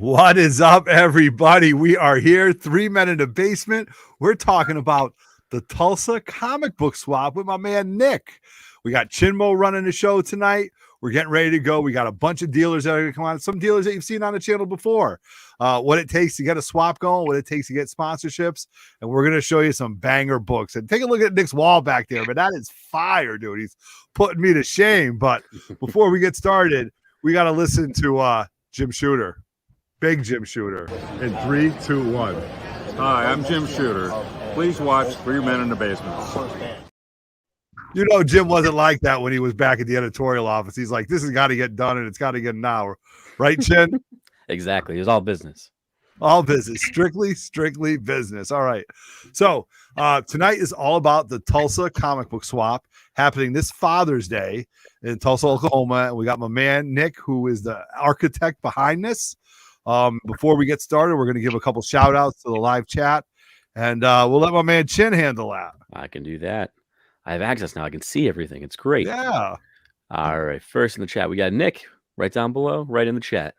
What is up, everybody? We are here, three men in the basement. We're talking about the Tulsa comic book swap with my man Nick. We got Chinmo running the show tonight. We're getting ready to go. We got a bunch of dealers that are going to come on. Some dealers that you've seen on the channel before. What it takes to get a swap going, what it takes to get sponsorships, and we're going to show you some banger books. And take a look at Nick's wall back there, but that is fire, dude. He's putting me to shame. But before we get started, we got to listen to Jim Shooter. Big Jim Shooter. In 3, 2, 1. Hi, I'm Jim Shooter. Please watch Three Men in the Basement. You know, Jim wasn't like that when he was back at the editorial office. He's like, this has got to get done, and it's got to get now. Right, Chin? Exactly. It was all business. All business. Strictly business. All right. So tonight is all about the Tulsa comic book swap happening this Father's Day in Tulsa, Oklahoma. And we got my man, Nick, who is the architect behind this. Before we get started, we're going to give a couple shout outs to the live chat, and we'll let my man Chin handle that. I can do that. I have access now. I can see everything. It's great. Yeah. All right. First in the chat, we got Nick right down below, right in the chat.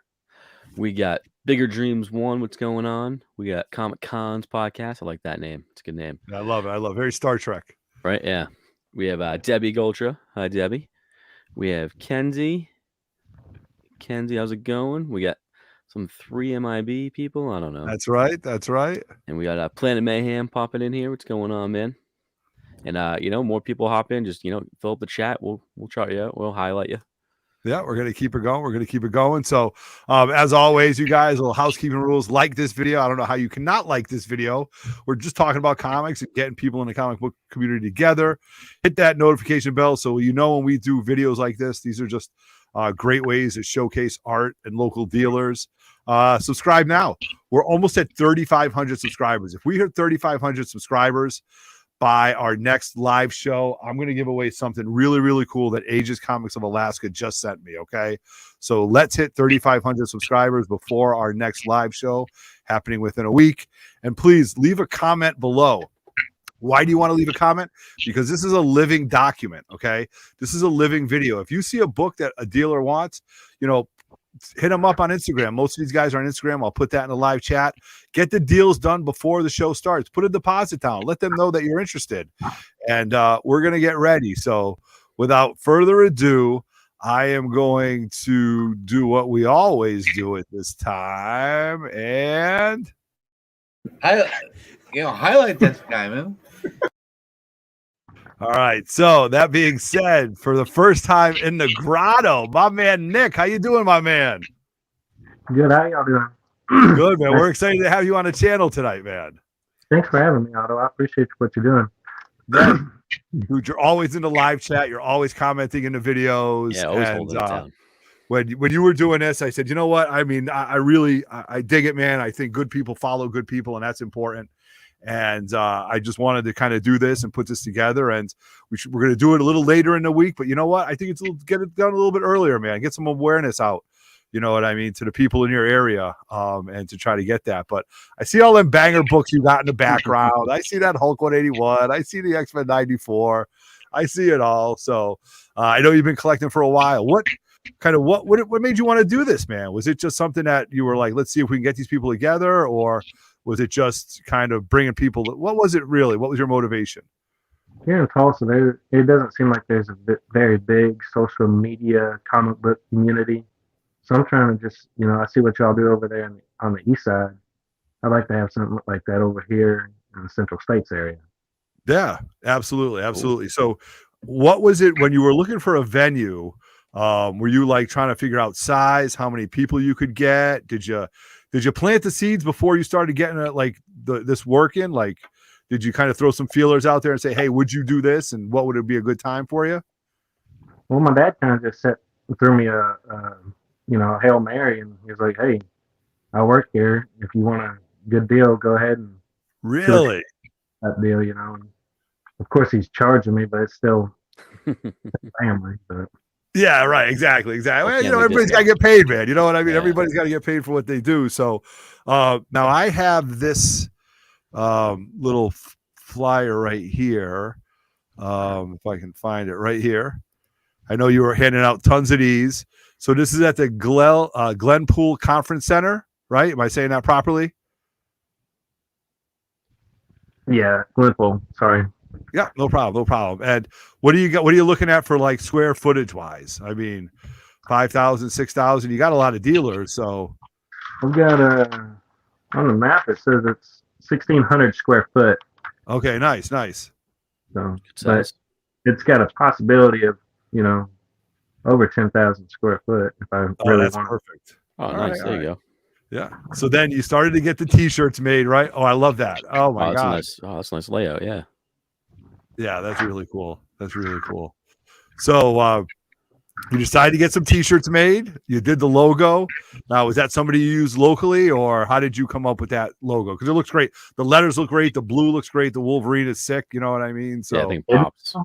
We got Bigger Dreams 1. What's going on? We got Comic Cons podcast. I like that name. It's a good name. I love it. I love it. Very Star Trek. Right. Yeah. We have Debbie Goltra. Hi, Debbie. We have Kenzie. Kenzie, how's it going? We got some 3MIB people. I don't know. That's right. That's right. And we got Planet Mayhem popping in here. What's going on, man? And more people hop in. Just fill up the chat. We'll chart you out. We'll highlight you. Yeah, we're gonna keep it going. We're gonna keep it going. So, as always, you guys, little housekeeping rules. Like this video. I don't know how you cannot like this video. We're just talking about comics and getting people in the comic book community together. Hit that notification bell so when we do videos like this. These are just great ways to showcase art and local dealers. Subscribe now. We're almost at 3,500 subscribers. If we hit 3,500 subscribers by our next live show, I'm going to give away something really, really cool that Aegis Comics of Alaska just sent me. Okay. So let's hit 3,500 subscribers before our next live show happening within a week. And please leave a comment below. Why do you want to leave a comment? Because this is a living document. Okay. This is a living video. If you see a book that a dealer wants, hit them up on Instagram. Most of these guys are on Instagram. I'll put that in the live chat. Get the deals done before the show starts. Put a deposit down. Let them know that you're interested. And we're going to get ready. So without further ado, I am going to do what we always do at this time. And highlight this guy, man. All right. So that being said, for the first time in the grotto, my man Nick, how you doing, my man? Good. How y'all doing? Good, man. We're excited to have you on the channel tonight, man. Thanks for having me, Otto. I appreciate what you're doing. Yeah. Dude, you're always in the live chat. You're always commenting in the videos. Yeah, always holding it down. When you were doing this, I said, you know what? I mean, I really dig it, man. I think good people follow good people, and that's important. And I just wanted to kind of do this and put this together, and we're going to do it a little later in the week. But you know what? I think get it done a little bit earlier, man. Get some awareness out. You know what I mean, to the people in your area, and to try to get that. But I see all them banger books you got in the background. I see that Hulk 181. I see the X-Men 94. I see it all. So I know you've been collecting for a while. What made you want to do this, man? Was it just something that you were like, let's see if we can get these people together, or was it just kind of bringing people? What was it really? What was your motivation? Here in Tulsa, it doesn't seem like there's a very big social media comic book community. So I'm trying to just, I see what y'all do over there on the east side. I'd like to have something like that over here in the Central States area. Yeah, absolutely. Absolutely. So what was it when you were looking for a venue? Were you like trying to figure out size, how many people you could get? Did you plant the seeds before you started getting this working? Like, did you kind of throw some feelers out there and say, hey, would you do this? And what would it be a good time for you? Well, my dad kind of just threw me a Hail Mary, and he was like, hey, I work here. If you want a good deal, go ahead and really that deal, And of course he's charging me, but it's still family. But yeah, right. Exactly. Well, everybody's got to get paid, man. You know what I mean? Yeah. Everybody's got to get paid for what they do. So now I have this little flyer right here. If I can find it right here. I know you were handing out tons of these. So this is at the Glenpool Conference Center. right? Am I saying that properly? Yeah, Glenpool. Sorry. Yeah, no problem, no problem. And what do you got? What are you looking at for like square footage wise? I mean, 5,000, 6,000. You got a lot of dealers, so We've got on the map it says it's 1,600 square foot. okay, nice. So, Good but size. it's got a possibility of over 10,000 square foot if I Oh, really that's want. perfect. Oh, All nice. right, There all you go. Yeah. So then you started to get the t-shirts made, right? Oh, I love that. Oh my that's a God. nice. Oh, that's a nice layout. Yeah. Yeah, that's really cool. That's really cool. So you decided to get some t-shirts made. You did the logo. Now, was that somebody you used locally, or how did you come up with that logo? Because it looks great. The letters look great. The blue looks great. The Wolverine is sick. You know what I mean? So Yeah, I think it pops.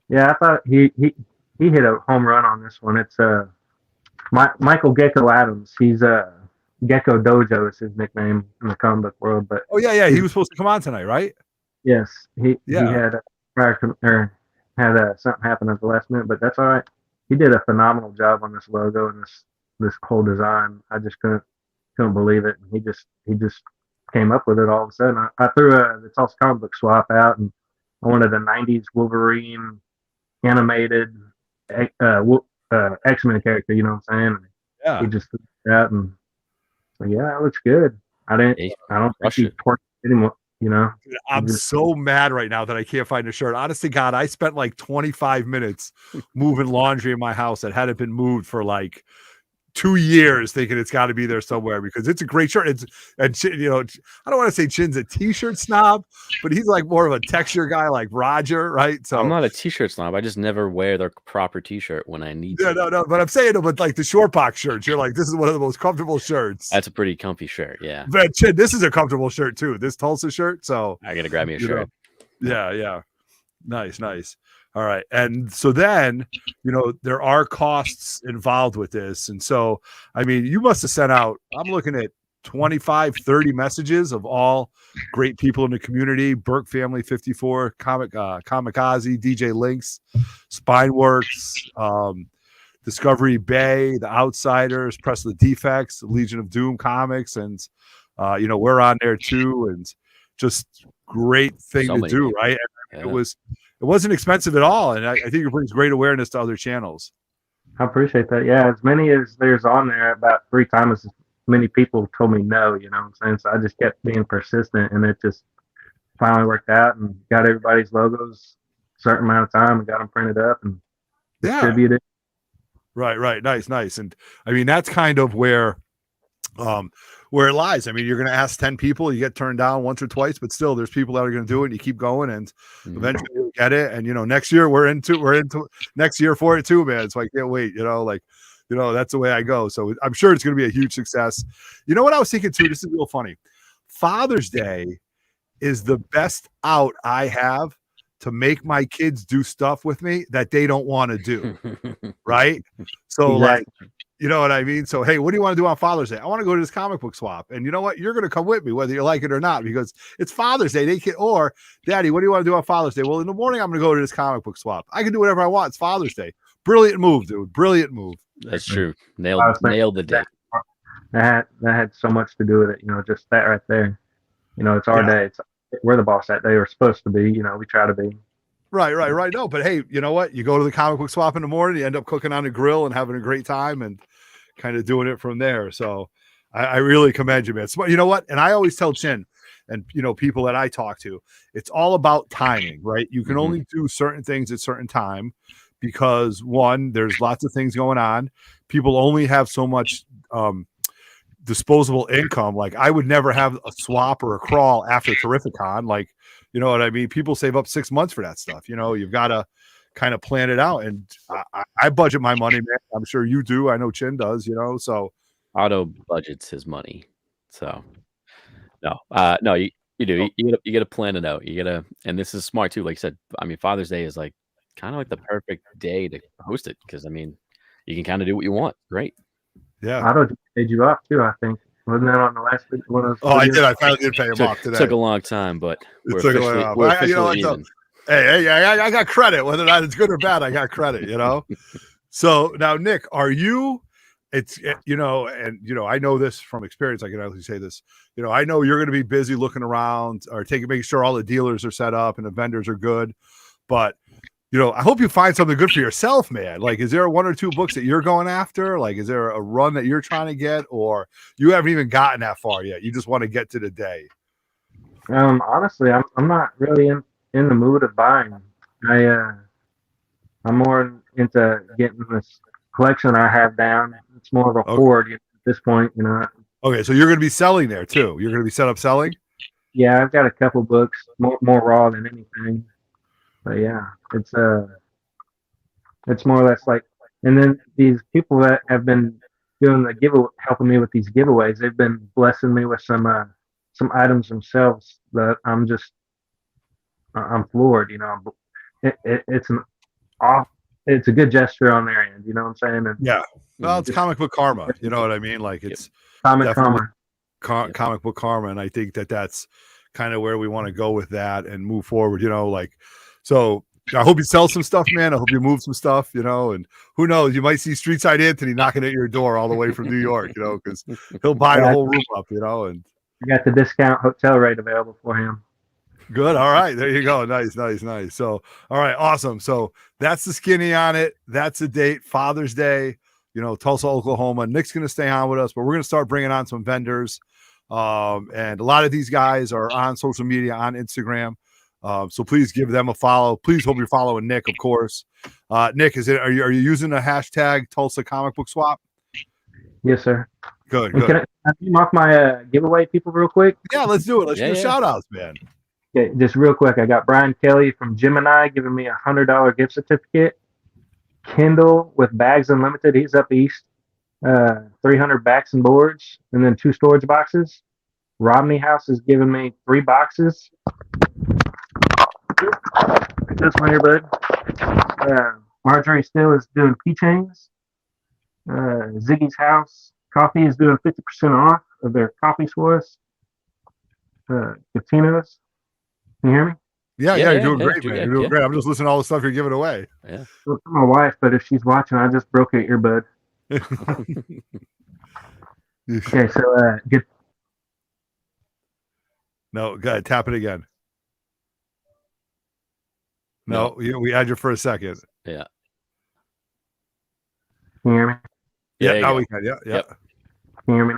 Yeah, I thought he hit a home run on this one. It's Michael Gecko Adams. He's Gecko Dojo is his nickname in the comic book world. But oh yeah, he was supposed to come on tonight, right? yes, he Yeah. had something happen at the last minute, but that's all right. He did a phenomenal job on this logo and this whole design. I just couldn't believe it. And he just came up with it all of a sudden. I threw the Tulsa comic book swap out, and I wanted a '90s Wolverine animated X-Men character. You know what I'm saying? And Yeah. he just threw it out, and so, yeah, it looks good. I don't think he torched it anymore. I'm so mad right now that I can't find a shirt. Honest to God, I spent like 25 minutes moving laundry in my house that hadn't been moved for like 2 years, thinking it's got to be there somewhere because it's a great shirt. I don't want to say Chin's a t-shirt snob, but he's like more of a texture guy like Roger, right? So I'm not a t-shirt snob. I just never wear the proper t-shirt when I need to. No. But I'm saying it with like the short box shirts. You're like, this is one of the most comfortable shirts. That's a pretty comfy shirt, yeah. But Chin, this is a comfortable shirt too. This Tulsa shirt. So I gotta grab me a shirt. Yeah. Nice. All right. And so then, there are costs involved with this. And so, I mean, you must have sent out, I'm looking at 25, 30 messages of all great people in the community, Burke Family 54, Kamikaze, DJ LINX, Spineworks, Discovery Bay, The Outsiders, Pressable Deffects, Legion of Doom Comics. And, we're on there too. And just great thing to do, people. Right? And it wasn't expensive at all, and I think it brings great awareness to other channels. I appreciate that. Yeah, as many as there's on there, about 3 times as many people told me no. You know what I'm saying? So I just kept being persistent, and it just finally worked out, and got everybody's logos a certain amount of time, and got them printed up and distributed. Right. Nice. And I mean, that's kind of where it lies. I mean, you're going to ask 10 people, you get turned down once or twice, but still there's people that are going to do it, and you keep going, and eventually you'll get it. And, next year we're into next year for it too, man. So I can't wait, that's the way I go. So I'm sure it's going to be a huge success. You know what I was thinking too? This is real funny. Father's Day is the best out I have to make my kids do stuff with me that they don't want to do. Right. So like, you know what I mean? So, hey, what do you want to do on Father's Day? I want to go to this comic book swap. And you know what? You're going to come with me, whether you like it or not, because it's Father's Day. Or, Daddy, what do you want to do on Father's Day? Well, in the morning, I'm going to go to this comic book swap. I can do whatever I want. It's Father's Day. Brilliant move, dude. Brilliant move. That's true. Nailed the day. That had so much to do with it. Just that right there. It's our day. We're the boss that day. We're supposed to be. We try to be. Right. No, but hey, you know what? You go to the comic book swap in the morning, you end up cooking on the grill and having a great time and kind of doing it from there. So I really commend you, man. So, you know what? And I always tell Chin and, people that I talk to, it's all about timing, right? You can only do certain things at certain time because one, there's lots of things going on. People only have so much disposable income. Like I would never have a swap or a crawl after Terrificon. Like, you know what I mean? People save up 6 months for that stuff. You've got to kind of plan it out. And I budget my money, man. I'm sure you do. I know Chin does, so. Otto budgets his money. So no, you do. You got to plan it out. And this is smart too. Like I said, I mean, Father's Day is like kind of like the perfect day to host it. Cause I mean, you can kind of do what you want. Great. Yeah. Otto paid you off too, I think. Wasn't that on the last one of those? Oh, I did. I finally did pay him off today. It took a long time, but we're officially even. Hey, I got credit. Whether or not it's good or bad, I got credit, So now, Nick, are you it's you know, and you know, I know this from experience. I can actually say this. You know, I know you're going to be busy looking around or making sure all the dealers are set up and the vendors are good. But you know, I hope you find something good for yourself, man. Like, is there one or two books that you're going after? Like, is there a run that you're trying to get, or you haven't even gotten that far yet? You just want to get to the day. Honestly, I'm not really in the mood of buying. I'm more into getting this collection I have down. It's more of a hoard at this point, you know. Okay, so you're going to be selling there too. You're going to be set up selling. Yeah, I've got a couple books, more raw than anything. But yeah, it's more or less like, and then these people that have been doing helping me with these giveaways, they've been blessing me with some items themselves that I'm floored. You know, it's a good gesture on their end. You know what I'm saying? And yeah. Well, it's comic book karma. You know what I mean? Like, it's comic karma. Comic book karma, and I think that's kind of where we want to go with that and move forward. You know, like. So I hope you sell some stuff, man. I hope you move some stuff, you know, and who knows, you might see Streetside Anthony knocking at your door all the way from New York, you know, because he'll buy the whole room up, you know. And I got the discount hotel rate available for him. Good. All right. There you go. Nice. So, all right. Awesome. So that's the skinny on it. That's the date, Father's Day, you know, Tulsa, Oklahoma. Nick's going to stay on with us, but we're going to start bringing on some vendors. And a lot of these guys are on social media, on Instagram. So please give them a follow. Please hope you're following Nick, of course. Nick, are you using a hashtag Tulsa Comic Book Swap? Yes, sir. Good. Can I name off my giveaway people real quick? Yeah, let's do it. Let's do shout outs, man. Okay, just real quick. I got Brian Kelly from Gemini giving me $100 gift certificate. Kendall with Bags Unlimited. He's up east. 300 backs and boards, and then 2 storage boxes. Romney House is giving me 3 boxes. This one here, bud. Marjorie Still is doing keychains. Ziggy's House Coffee is doing 50% off of their coffees for us. Catino's. Can you hear me? Yeah, you're doing great, man. You're doing great. I'm just listening to all the stuff you're giving away. Yeah. Well, for my wife, but if she's watching, I just broke her earbud. Okay, so good. No, go ahead. Tap it again. No, we had you for a second. Yeah. Can you hear me? Yeah, now we can. Yeah. Can you hear me?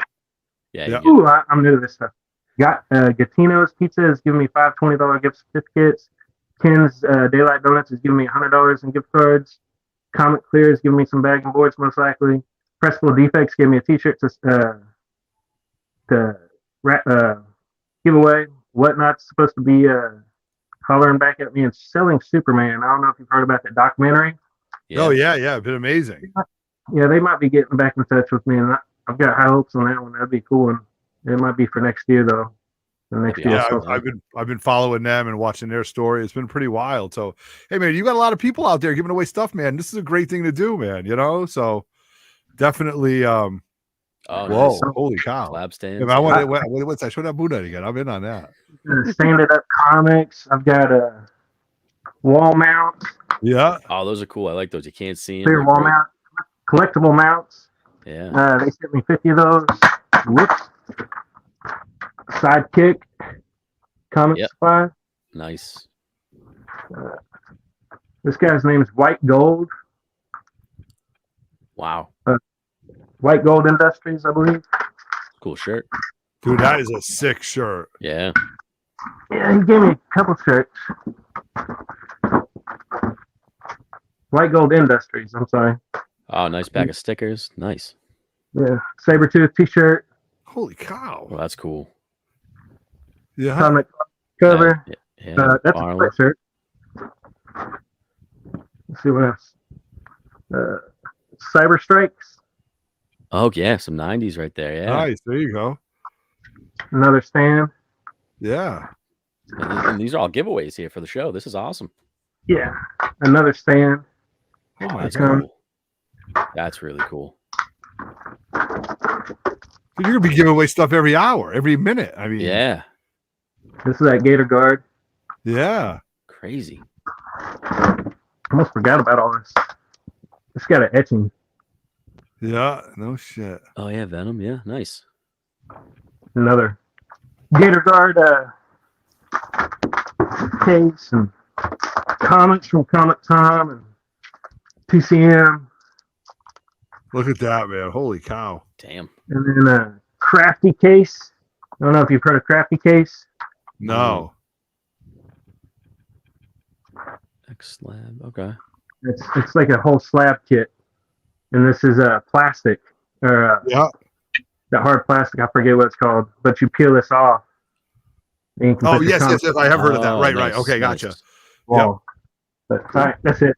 Yeah. Ooh, I'm new to this stuff. Got Gatino's Pizza is giving me 5 $20 gift certificates. Ken's Daylight Donuts is giving me $100 in gift cards. Comic Clear is giving me some bag and boards, most likely. Pressable Defects gave me a T-shirt to give away. Whatnot's supposed to be hollering back at me and selling Superman. I don't know if you've heard about that documentary. Yeah. Oh yeah, been amazing. Yeah, they might be getting back in touch with me, and I've got high hopes on that one. That'd be cool, and it might be for next year though. Yeah, I've been following them and watching their story. It's been pretty wild. So, hey man, you got a lot of people out there giving away stuff, man. This is a great thing to do, man. You know, so definitely. Whoa! Nice. Holy cow! Lab stands. Yeah, what's that? Show that boot out again. I'm in on that. Standard Up Comics. I've got a wall mount. Yeah. Oh, those are cool. I like those. You can't see them. Clear wall mount. Collectible mounts. Yeah. They sent me 50 of those. Whoops. Sidekick. Comic supply. Nice. This guy's name is White Gold. Wow. White Gold Industries, I believe. Cool shirt. Dude, that is a sick shirt. Yeah. Yeah, he gave me a couple shirts. White Gold Industries, I'm sorry. Oh, nice bag of stickers. Nice. Yeah. Sabretooth t-shirt. Holy cow. Well, that's cool. Yeah. Comic cover. Yeah. That's a sweatshirt. Let's see what else. Cyber Strikes. Oh, yeah. Some 90s right there. Yeah. Nice. There you go. Another stand. Yeah. And these are all giveaways here for the show. This is awesome. Yeah. Another stand. Oh, that's cool. That's really cool. You're going to be giving away stuff every hour, every minute. I mean, yeah. This is that Gator Guard. Yeah. Crazy. Almost forgot about all this. It's got an etching. Yeah, no shit. Oh yeah, Venom. Yeah, nice. Another Gator Guard case and comics from Comic Tom and PCM. Look at that, man. Holy cow. Damn. And then a Crafty case. I don't know if you've heard of Crafty case. No. X slab. Okay. It's like a whole slab kit, and this is a plastic or Yeah. that hard plastic. I forget what it's called, but you peel this off. And you can Oh, put your yes, comic yes. I have heard of that. Oh, Right, nice, right. Okay, nice. gotcha. wall. But all right, that's it.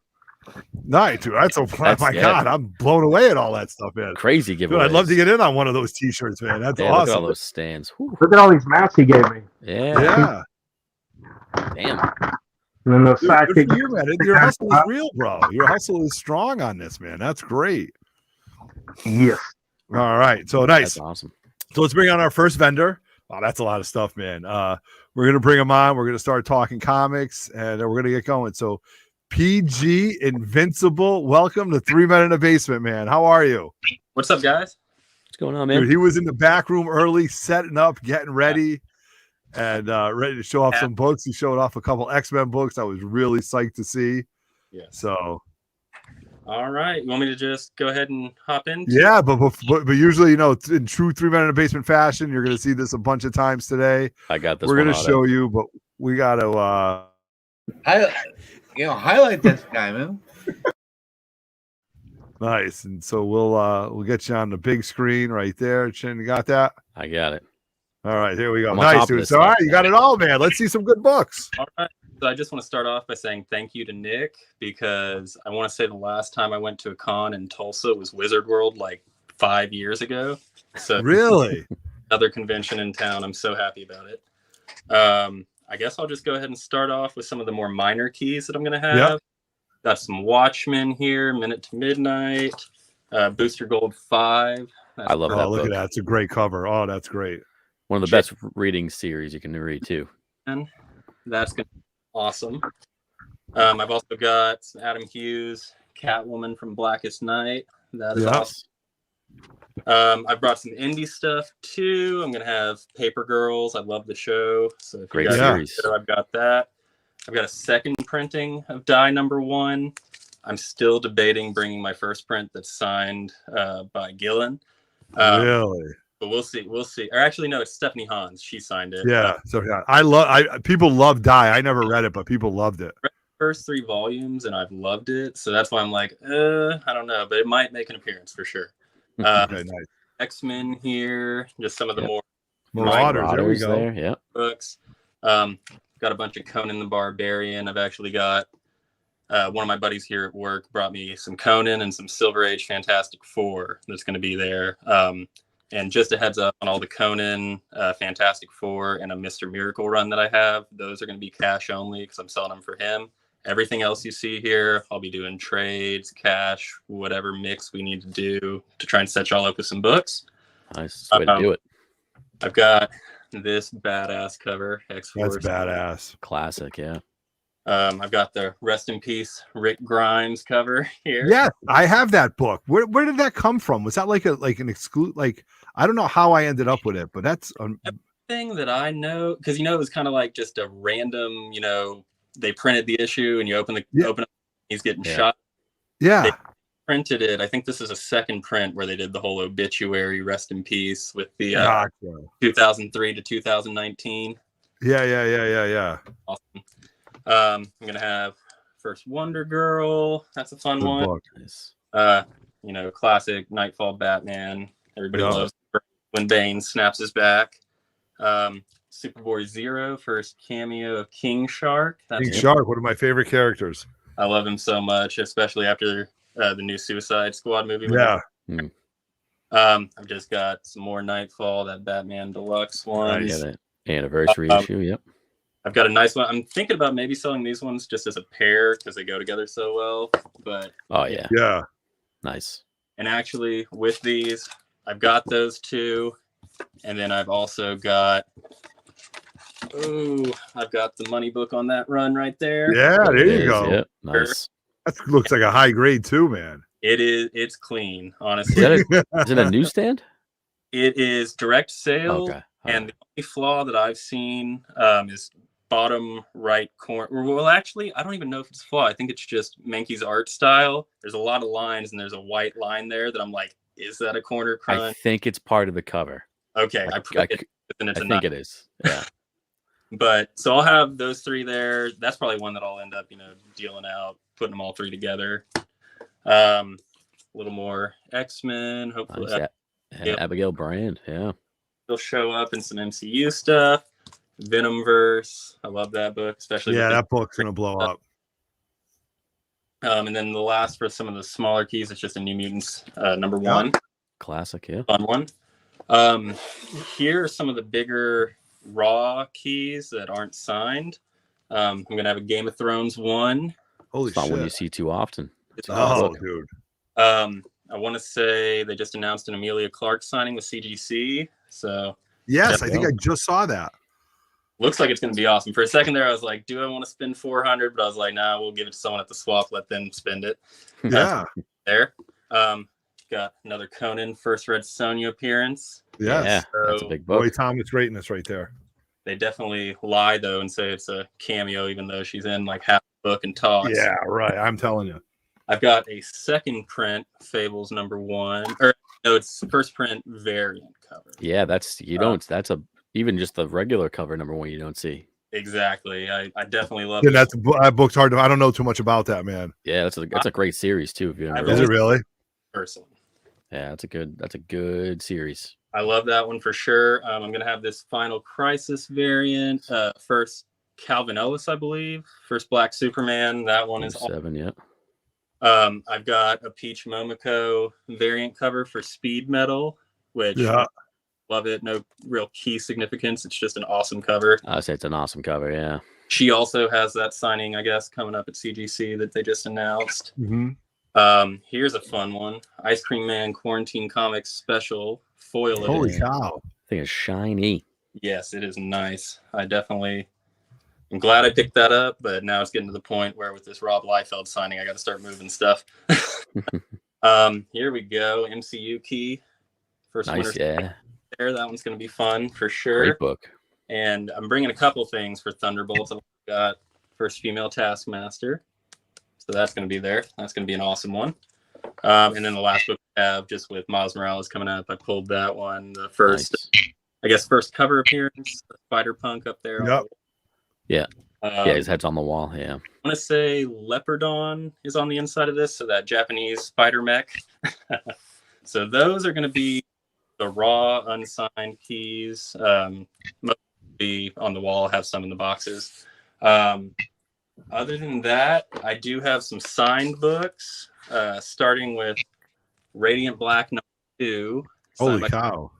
Nice, dude. That's so That's- my yeah. God, I'm blown away at all that stuff, man. Crazy Dude, giveaways. I'd love to get in on one of those t-shirts, man. That's Yeah, look at all awesome. those stands. Whew. Look at all these mats he gave me, Yeah. Yeah. Damn. and then those Dude, sidekick. good for you, man. Your hustle is real, bro. Your hustle is strong on this, man. That's great. Yes. All right. So nice. That's awesome. So let's bring on our first vendor. Wow, that's a lot of stuff, man. We're gonna bring him on. We're gonna start talking comics, and we're gonna get going. So, PG Invincible, welcome to 3 Men in a Basement, man. How are you? What's up, guys? What's going on, man? Dude, he was in the back room early, setting up, getting ready, and ready to show off some books. He showed off a couple X-Men books. I was really psyched to see. Yeah. So, All right. You want me to just go ahead and hop in? yeah, but usually, you know, in true 3 Men in a Basement fashion, you're gonna see this a bunch of times today. I got this. We're one gonna auto. show you, but we gotta highlight this guy, man. nice. And so we'll get you on the big screen right there. Chin, you got that? I got it. All right, here we go. I'm on Nice, top of dude. this So all stuff, right, you got it all, man. Let's see some good books. All right. So I just want to start off by saying thank you to Nick, because I want to say the last time I went to a con in Tulsa was Wizard World like 5 years ago. So Really? another convention in town. I'm so happy about it. I guess I'll just go ahead and start off with some of the more minor keys that I'm going to have. Yep. Got some Watchmen here, Minute to Midnight, Booster Gold 5. I love that Oh, look book. at that. It's a great cover. Oh, that's great. One of the best reading series you can read too. That's going to be awesome. I've also got some Adam Hughes, Catwoman from Blackest Night. That is Yeah. awesome. I brought some indie stuff too. I'm gonna have Paper Girls. I love the show. So if Great you guys series. know, I've got that. I've got a second printing of Die #1. I'm still debating bringing my first print that's signed by Gillen. Really? But we'll see. We'll see. Or actually, no, it's Stephanie Hans. She signed it. Yeah. So yeah, people love Die. I never read it, but people loved it. First 3 volumes, and I've loved it. So that's why I'm like, I don't know, but it might make an appearance for sure. Okay, nice. X-Men here, just some of the more Marauders. There we Marauders go. there. Yeah. books. Got a bunch of Conan the Barbarian. I've actually got one of my buddies here at work brought me some Conan and some Silver Age Fantastic Four that's going to be there. And just a heads up on all the Conan, Fantastic Four, and a Mr. Miracle run that I have. Those are going to be cash only because I'm selling them for him. Everything else you see here, I'll be doing trades, cash, whatever mix we need to do to try and set y'all up with some books. Nice way to do it. I've got this badass cover, X-Force. That's badass. Classic. Yeah. I've got the Rest in Peace Rick Grimes cover here. Yeah, I have that book. Where did that come from? Was that like an exclude? Like, I don't know how I ended up with it, but that's Thing that I know, because it was kind of like just a random, they printed the issue and you open up, he's getting shot. Yeah. They printed it. I think this is a second print where they did the whole obituary Rest in Peace with the Gotcha. 2003 to 2019. Yeah. Awesome. I'm gonna have First Wonder Girl. That's a fun Good one. book. Nice. Classic Nightfall Batman. Everybody Yeah. loves when Bane snaps his back. Superboy Zero, first cameo of King Shark. King Shark, one of my favorite characters. I love him so much, especially after the new Suicide Squad movie. Yeah. I've just got some more Nightfall, that Batman Deluxe one. Yeah, that anniversary issue. Yep. I've got a nice one. I'm thinking about maybe selling these ones just as a pair because they go together so well. But Oh yeah. Yeah. Nice. and actually with these, I've got those two, and then I've also got I've got the money book on that run right there. Yeah, there you It is, go. Yep. Nice. That looks like a high grade too, man. It's clean, honestly. Is it a newsstand? It is direct sale, Okay. and the only flaw that I've seen is bottom right corner. Well, actually, I don't even know if it's a flaw. I think it's just Mankey's art style. There's a lot of lines, and there's a white line there that I'm like, is that a corner crunch? I think it's part of the cover. Okay, I think it is. Yeah. But so I'll have those 3 there. That's probably one that I'll end up, dealing out, putting them all 3 together. A little more X-Men, hopefully. Nice. Yeah. Abigail Brand, yeah. They'll show up in some MCU stuff. Venomverse, I love that book, especially. Yeah, that book's gonna blow up. And then the last for some of the smaller keys, it's just a New Mutants number 1. Classic, yeah. Fun one. Here are some of the bigger raw keys that aren't signed. I'm gonna have a Game of Thrones 1. Holy It's not shit! one you see too often. Dude. I want to say they just announced an Amelia Clark signing with CGC. So yes, I think I just saw that. Looks like it's going to be awesome. For a second there, I was like, do I want to spend 400? But I was like, nah, we'll give it to someone at the swap. Let them spend it. Yeah. There. Got another Conan first Red Sonja appearance. Yes. Yeah, So that's a big book. Boy, Thomas greatness right there. they definitely lie though and say it's a cameo, even though she's in like half the book and talks. Yeah, right. I'm telling you. I've got a second print Fables number 1, or no, it's first print variant cover. Yeah, that's even just the regular cover number 1 you don't see. Exactly. I definitely love Yeah, it. that book's hard to. I don't know too much about that, man. Yeah, that's a great series too. If you don't Is it really? Personally. Yeah, that's a good series. I love that one for sure. I'm gonna have this Final Crisis variant. First Calvin Ellis, I believe. First Black Superman. That one is 7, yeah. I've got a Peach Momoko variant cover for Speed Metal, which love it. No real key significance. It's just an awesome cover. I say it's an awesome cover, yeah. She also has that signing, I guess, coming up at CGC that they just announced. Mm-hmm. Here's a fun one. Ice Cream Man Quarantine Comics Special foil. Holy cow. I think it's shiny. Yes, it is nice. I'm glad I picked that up, but now it's getting to the point where with this Rob Liefeld signing, I got to start moving stuff. Here we go. MCU key. First Nice, yeah. there. That one's going to be fun for sure. Great book. And I'm bringing a couple things for Thunderbolts. I've got first female Taskmaster. So that's going to be there. That's going to be an awesome one. And then the last book I have, just with Miles Morales coming up, I pulled that one. The first, I guess, first cover appearance, Spider-Punk up there. Yep. Yeah. Yeah, his head's on the wall. Yeah. I want to say Leopardon is on the inside of this, so that Japanese spider mech. So those are going to be the raw unsigned keys. Most be on the wall, have some in the boxes. Other than that, I do have some signed books, starting with Radiant Black number 2. Holy cow.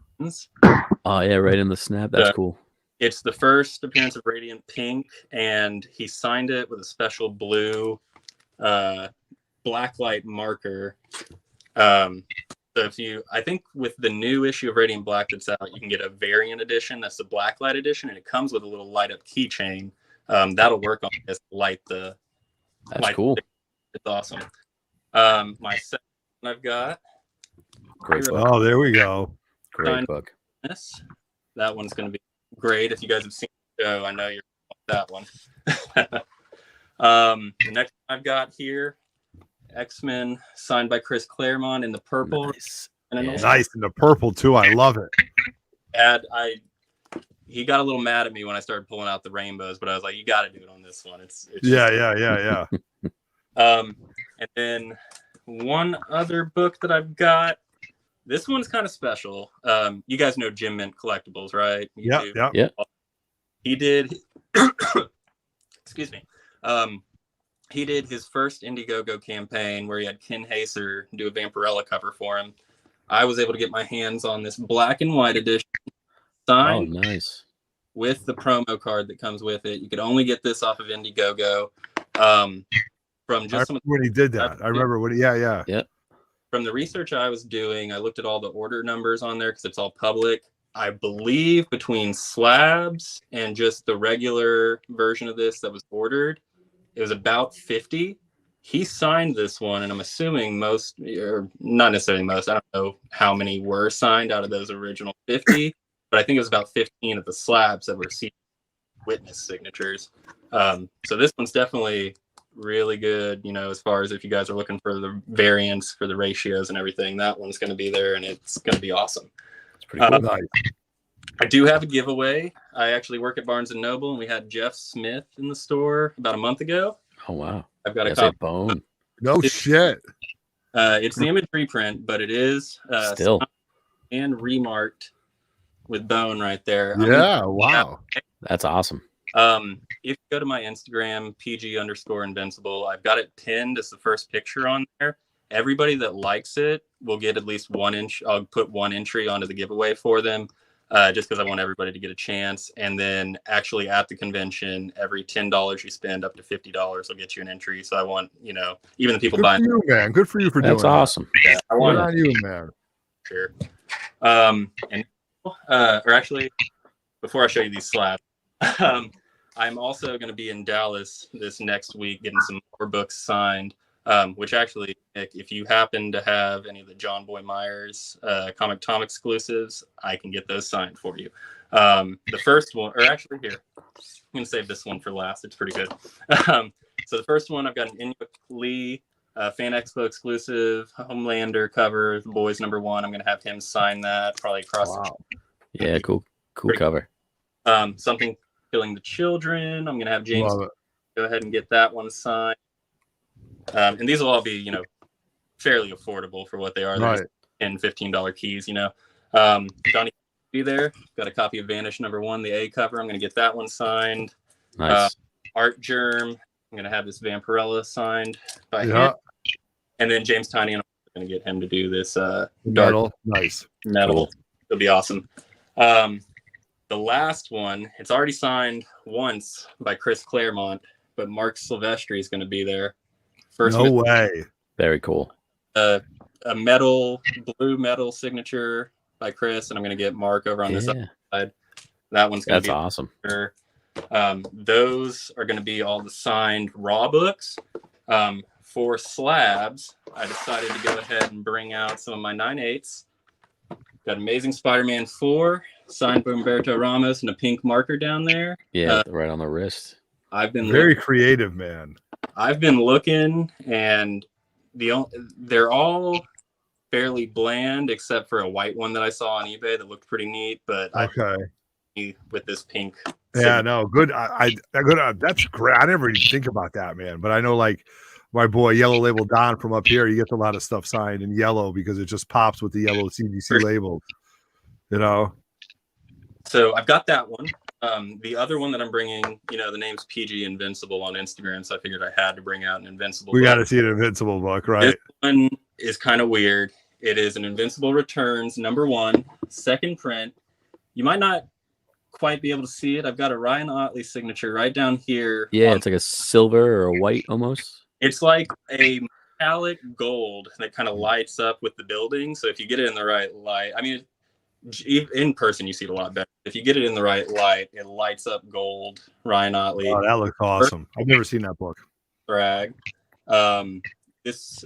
Oh yeah, right in the snap. That's cool. It's the first appearance of Radiant Pink, and he signed it with a special blue blacklight marker. So I think with the new issue of Radiant Black that's out, you can get a variant edition. That's the blacklight edition, and it comes with a little light up keychain. That'll work on this light. That's cool. It's awesome. My second one I've got. Great book. Oh, there we go. Great book. That one's going to be great. If you guys have seen the show, I know you're that one. The next one I've got here, X-Men signed by Chris Claremont in the purple. Nice. Nice in the purple too. I love it. He got a little mad at me when I started pulling out the rainbows, but I was like, you got to do it on this one. It's Yeah. And then one other book that I've got. This one's kind of special. You guys know Jim Mint Collectibles, right? Yeah. He did. Excuse me. He did his first Indiegogo campaign where he had Ken Haser do a Vampirella cover for him. I was able to get my hands on this black and white edition signed. Oh, nice. With the promo card that comes with it. You could only get this off of Indiegogo. From just when he did that. I remember when Yep. From the research I was doing, I looked at all the order numbers on there because it's all public. I believe between slabs and just the regular version of this that was ordered, it was about 50. he signed this one, and I'm assuming most, or not necessarily most, I don't know how many were signed out of those original 50, but I think it was about 15 of the slabs that were witness signatures. So this one's definitely really good, you know, as far as if you guys are looking for the variants for the ratios and everything, that one's going to be there, and it's going to be awesome. It's pretty cool. Nice. I do have a giveaway. I actually work at Barnes & Noble, and we had Jeff Smith in the store about a month ago. Oh, wow. I've got a That's copy. a bone. No shit. It's the image reprint, but it is Still. and remarked with bone right there. Yeah. Wow. That's awesome. If you go to my Instagram, PG_Invincible, I've got it pinned as the first picture on there. Everybody that likes it will get at least 1 inch. I'll put 1 entry onto the giveaway for them, just because I want everybody to get a chance. And then actually at the convention, every $10 you spend up to $50 will get you an entry. So I want, you know, even the people Good buying. for you, man. Good for you for doing That's awesome. Yeah, I that. want Good on you, man. sure. Or actually, before I show you these slabs, I'm also going to be in Dallas this next week getting some more books signed, which actually, Nick, if you happen to have any of the John Boy Myers Comic Tom exclusives, I can get those signed for you. The first one, or actually here, I'm going to save this one for last. It's pretty good. So the first one, I've got an Inuit Lee Fan Expo exclusive, Homelander cover, The Boys #1. I'm going to have him sign that, probably across Wow. Yeah, cool Great. cover. Something Killing the Children. I'm going to have James Love it. go ahead and get that one signed. And these will all be, you know, fairly affordable for what they are. They're Right. just $10, $15 keys, you know. Donnie be there. Got a copy of Vanish #1, the A cover. I'm going to get that one signed. Nice. Art Germ. I'm going to have this Vampirella signed by Yeah. him. And then James Tiny, and I'm going to get him to do this dark Metal. Nice. metal. Cool. It'll be awesome. The last one, it's already signed once by Chris Claremont, but Mark Silvestri is going to be there. First, No way. Very cool. a blue metal signature by Chris, and I'm going to get Mark over on this Yeah, side. That one's going that's to be awesome. sure. Those are going to be all the signed raw books. For slabs, I decided to go ahead and bring out some of my 9/8s. Got Amazing Spider-Man 4, signed by Humberto Ramos, and a pink marker down there. Yeah, right on the wrist. I've been Very creative, man. I've been looking, and they're all fairly bland, except for a white one that I saw on eBay that looked pretty neat. But Okay. with this pink, Yeah, no, good. That's great. I never even think about that, man. But I know, like, my boy Yellow Label Don from up here, he gets a lot of stuff signed in yellow because it just pops with the yellow CDC label. You know. So I've got that one. The other one that I'm bringing, you know, the name's PG Invincible on Instagram, so I figured I had to bring out an Invincible. We book. got to see an Invincible book, right? This one is kind of weird. It is an Invincible Returns #1, second print. You might not quite be able to see it. I've got a Ryan Otley signature right down here. Yeah, it's like a silver or a white almost. It's like a metallic gold that kind of lights up with the building. So if you get it in the right light, I mean, in person you see it a lot better. If you get it in the right light, it lights up gold. Ryan Otley. Oh, that looks awesome. I've never seen that book. Brag. This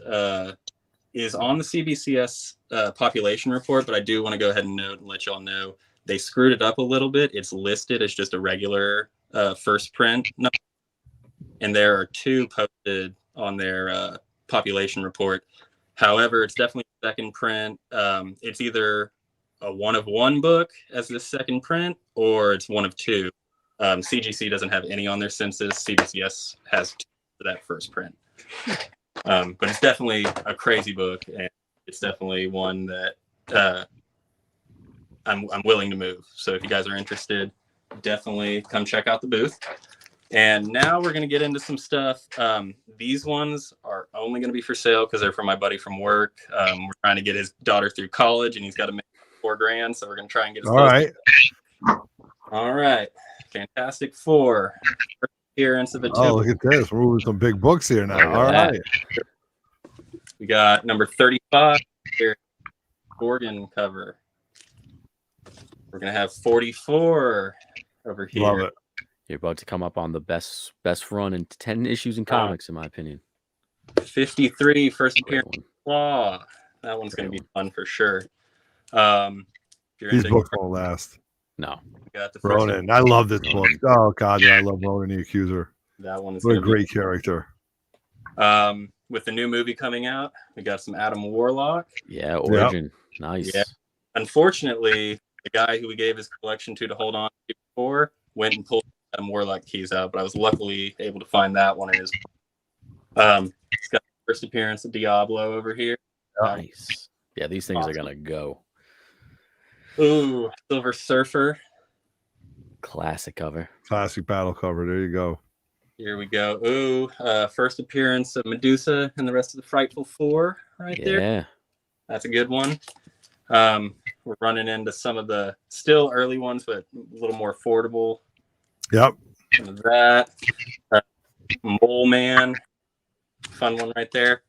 is on the CBCS population report, but I do want to go ahead and note and let y'all know they screwed it up a little bit. It's listed as just a regular first print, and there are 2 posted on their population report. However, it's definitely second print. It's either a 1 of 1 book as the second print, or it's 1 of 2. CGC doesn't have any on their census. CBCS has 2 for that first print. But it's definitely a crazy book, and it's definitely one that I'm willing to move. So if you guys are interested, definitely come check out the booth. And now we're going to get into some stuff. These ones are only going to be for sale because they're from my buddy from work. We're trying to get his daughter through college, and he's got to make $4,000. So we're going to try and get his. All right. All right. Fantastic Four. First appearance of a Oh, look at this. We're moving some big books here now. Look at All that. right. We got number 35 here, Gorgon cover. We're going to have 44 over here. Love it. You're about to come up on the best run in 10 issues in comics, in my opinion. 53 first Great appearance. one. Claw. That one's going to Great be fun for sure. If you're These into, books won't last. No. got the first Ronan, I love this book. Ronan. Oh God, yeah, I love Ronan the Accuser. that one is What a going to be. great character. With the new movie coming out, we got some Adam Warlock. Yeah, Origin. Nice. Yeah. Unfortunately, the guy who we gave his collection to hold on to before went and pulled Adam Warlock keys out, but I was luckily able to find that one in his. It's got the first appearance of Diablo over here. Nice. Yeah, these things are gonna go. Ooh, Silver Surfer. Classic cover. Classic battle cover. There you go. Here we go. Ooh, first appearance of Medusa and the rest of the Frightful Four right there. Yeah. That's a good one. We're running into some of the still early ones, but a little more affordable. Yep. Some of that. Mole Man. Fun one right there.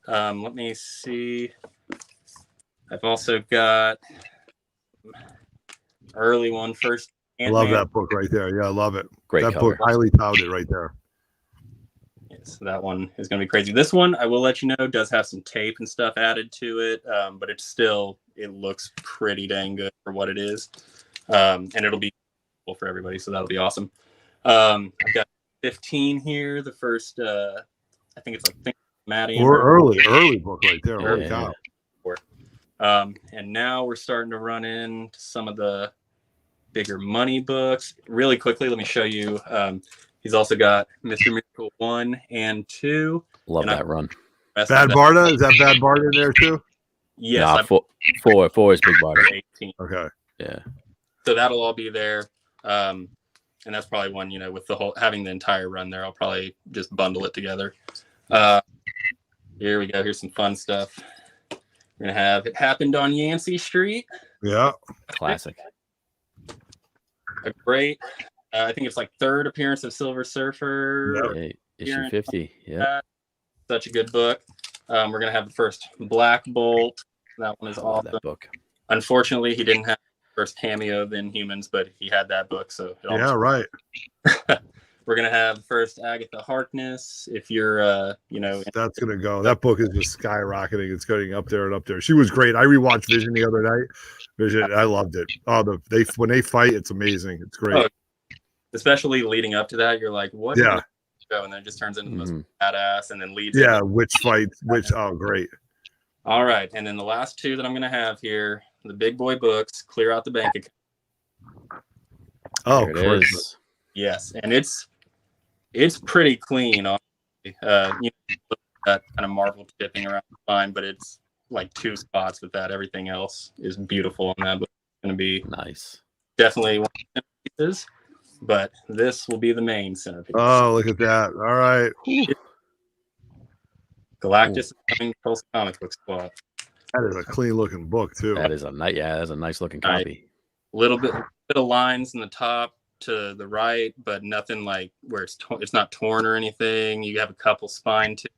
Let me see. I've also got early one first. I love that book right there. Yeah, I love it. Great That cover. book highly touted right there. Yes, that one is going to be crazy. This one, I will let you know, does have some tape and stuff added to it, but it's still, it looks pretty dang good for what it is. And it'll be cool for everybody, so that'll be awesome. I've got 15 here. The first, I think it's like Maddie. Or early book right there. Holy Yeah. cow. And now we're starting to run into some of the bigger money books. Really quickly, let me show you. He's also got Mr. Miracle 1 and 2. Love And that run. Bad Barda? Is that Bad Barda in there too? Yes. Nah, four is Big Barda. 18. Okay. Yeah. So that'll all be there. And that's probably one, with the whole having the entire run there, I'll probably just bundle it together. Here we go. Here's some fun stuff. We're gonna have It Happened on Yancey Street. Yeah. Classic. A great, I think it's like third appearance of Silver Surfer. Yeah, issue 50. Yeah. Such a good book. We're gonna have the first Black Bolt. That one is I love awesome. that book. Unfortunately, he didn't have the first cameo of the Inhumans, but he had that book, so it Yeah, right. We're gonna have the first Agatha Harkness. If you're, That's gonna go. That book is just skyrocketing. It's going up there and up there. She was great. I rewatched Vision the other night. Vision, I loved it. Oh, when they fight, it's amazing. It's great. Oh, especially leading up to that, you're like, what? Yeah. And then it just turns into the most badass, and then leads. Yeah, into- which fight? Which? Oh, great. All right, and then the last two that I'm gonna have here, the big boy books, clear out the bank account. Oh, There it Christmas. is. Yes, and it's pretty clean. Honestly. That kind of Marvel tipping around fine, but it's like two spots with that. Everything else is beautiful on that book. It's going to be Nice. definitely one of the pieces, but this will be the main centerpiece. Oh, look at that. All right. Galactus is coming to Tulsa Comic Book Squad. That is a clean looking book, too. That is a nice. Yeah, that's a nice looking Nice. copy. Little bit of lines in the top to the right, but nothing like where it's not torn or anything. You have a couple spine to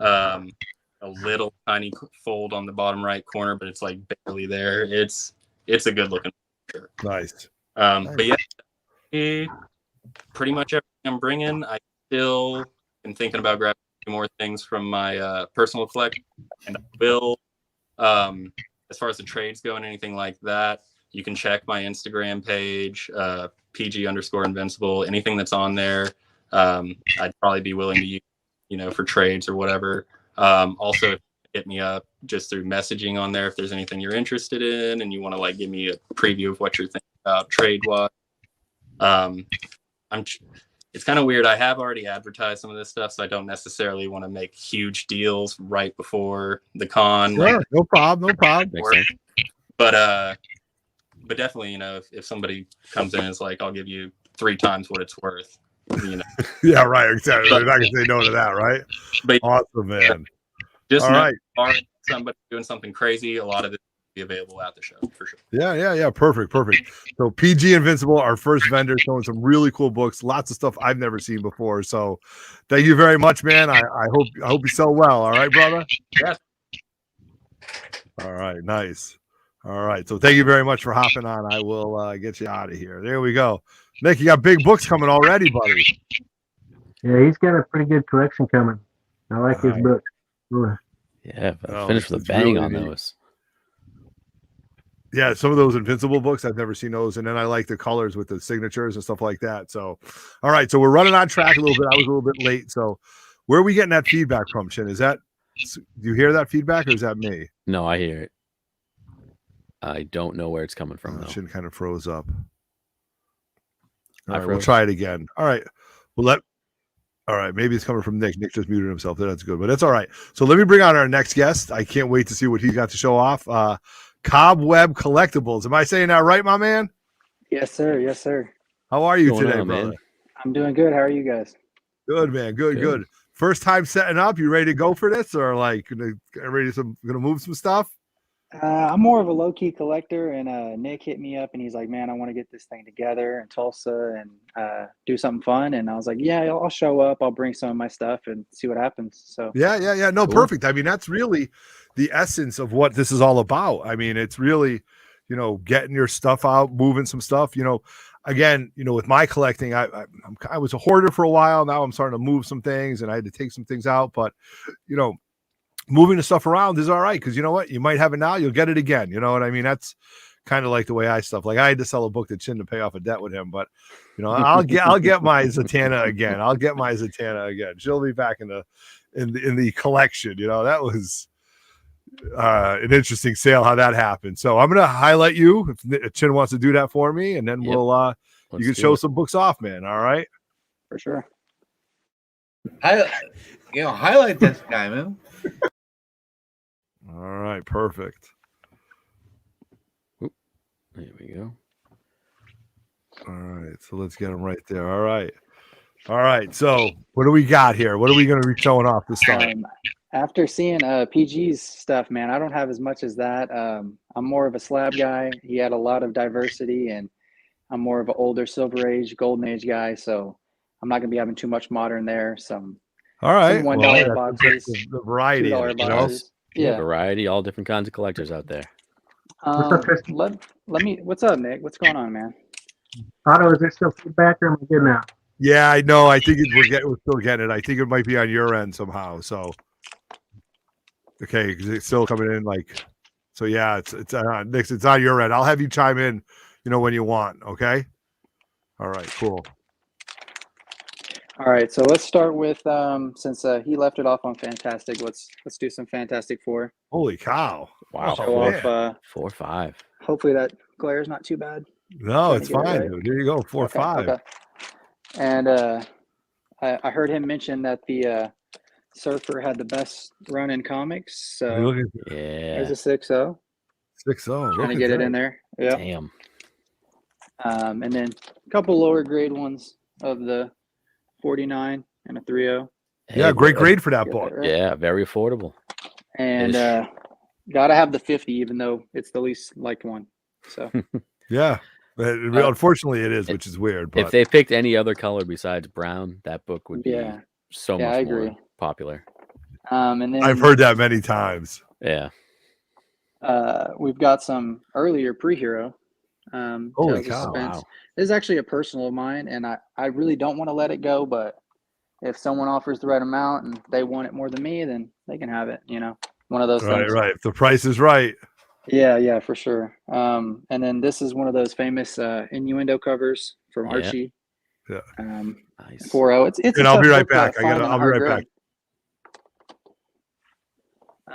a little tiny fold on the bottom right corner, but it's like barely there. It's a good looking picture. Nice. But yeah, pretty much everything I'm bringing. I still am thinking about grabbing more things from my personal collection, and I will. As far as the trades go and anything like that, you can check my Instagram page, PG_Invincible. Anything that's on there, I'd probably be willing to use, for trades or whatever. Also, hit me up just through messaging on there if there's anything you're interested in and you want to give me a preview of what you're thinking about trade-wise. It's kind of weird. I have already advertised some of this stuff, so I don't necessarily want to make huge deals right before the con. Sure. No problem. No problem. Makes sense. But definitely, if somebody comes in and is like, I'll give you 3 times what it's worth, Yeah, right. Exactly. They're not going to say no to that, right? But Awesome, man. just All right. Or somebody doing something crazy, a lot of it will be available at the show for sure. Yeah. Perfect. So PG Invincible, our first vendor, showing some really cool books, lots of stuff I've never seen before. So thank you very much, man. I hope you sell well. All right, brother? Yes. All right, nice. All right. So thank you very much for hopping on. I will get you out of here. There we go. Nick, you got big books coming already, buddy. Yeah, he's got a pretty good collection coming. I like his Alright. book. Ooh. Yeah, Oh, finish with a it's bang really on neat. those. Yeah, some of those Invincible books, I've never seen those. And then I like the colors with the signatures and stuff like that. So, all right. So we're running on track a little bit. I was a little bit late. So, where are we getting that feedback from, Chin? Is that, do you hear that feedback or is that me? No, I hear it. I don't know where it's coming from, though. Chin kind of froze up. All I right, we'll froze. try it again. All right. All right, maybe it's coming from Nick. Nick just muted himself. That's good, but that's all right. So let me bring on our next guest. I can't wait to see what he's got to show off. Cobweb Collectibles. Am I saying that right, my man? Yes, sir. Yes, sir. How are you What's going today, on, brother? man? I'm doing good. How are you guys? Good, man. Good, Good. good. First time setting up. You ready to go for this, or like gonna move some stuff? I'm more of a low-key collector, and Nick hit me up, and he's like, "Man, I want to get this thing together in Tulsa and do something fun." And I was like, "Yeah, I'll show up. I'll bring some of my stuff and see what happens." So Yeah. No, Cool. perfect. I mean, that's really the essence of what this is all about. I mean, it's really, getting your stuff out, moving some stuff. Again, with my collecting, I was a hoarder for a while. Now I'm starting to move some things, and I had to take some things out. But moving the stuff around is all right, because you know what, you might have it now, you'll get it again. You know what I mean? That's kind of like the way I stuff. Like I had to sell a book to Chin to pay off a debt with him, but I'll get my Zatanna again. I'll get my Zatanna again. She'll be back in the collection. That was an interesting sale how that happened. So I'm gonna highlight you if Chin wants to do that for me, and then Yep. you Let's can do show it. some books off, man. All right. for sure. Highlight this guy, man. All right. Perfect. There we go. All right, so let's get them right there. All right. So what do we got here? What are we going to be showing off to start? After seeing PG's stuff, man, I don't have as much as that. I'm more of a slab guy. He had a lot of diversity, and I'm more of an older Silver Age, Golden Age guy. So I'm not gonna be having too much modern there. Some All right, $1 well, boxes, the variety, $2 in it, boxes. Yeah, variety, all different kinds of collectors out there. What's up, Tristan? Let me. What's up, Nick? What's going on, man? Otto, is there still feedback or am I good now? Yeah, I know. I think we're still getting it. I think it might be on your end somehow. So, okay, because it's still coming in like, so yeah, it's Nick, it's on your end. I'll have you chime in, when you want. Okay. All right. Cool. All right, so let's start with since he left it off on Fantastic. Let's do some Fantastic Four. Holy cow! Wow. Oh, Show man. off. 4 or 5. Hopefully that glare is not too bad. No, Trying it's to get it fine, right. dude. Here you go. 4 or 5. Okay. And I heard him mention that the Surfer had the best run in comics. So Look at Yeah. there's a 6-0. 6-0. Trying to get it in there. Yeah. Damn. And then a couple lower grade ones of the 49 and a 3-0. Yeah, Hey, great grade for that Get book. that right. Yeah, very affordable. And Ish. gotta have the 50, even though it's the least liked one. So Yeah. Unfortunately, it is, which is weird. But If they picked any other color besides brown, that book would be yeah, so Yeah, I much more agree. popular. and then I've heard that many times. Yeah. we've got some earlier pre-hero. Holy Tales of cow. Suspense. Wow. This is actually a personal of mine, and I really don't want to let it go, but if someone offers the right amount and they want it more than me, then they can have it, one of those things. Right. If the price is right. Yeah, for sure. And then this is one of those famous innuendo covers from Yeah. Archie. Yeah. Nice. 4-0. It's And a I'll be tough right book to back. find in a I'll be hard right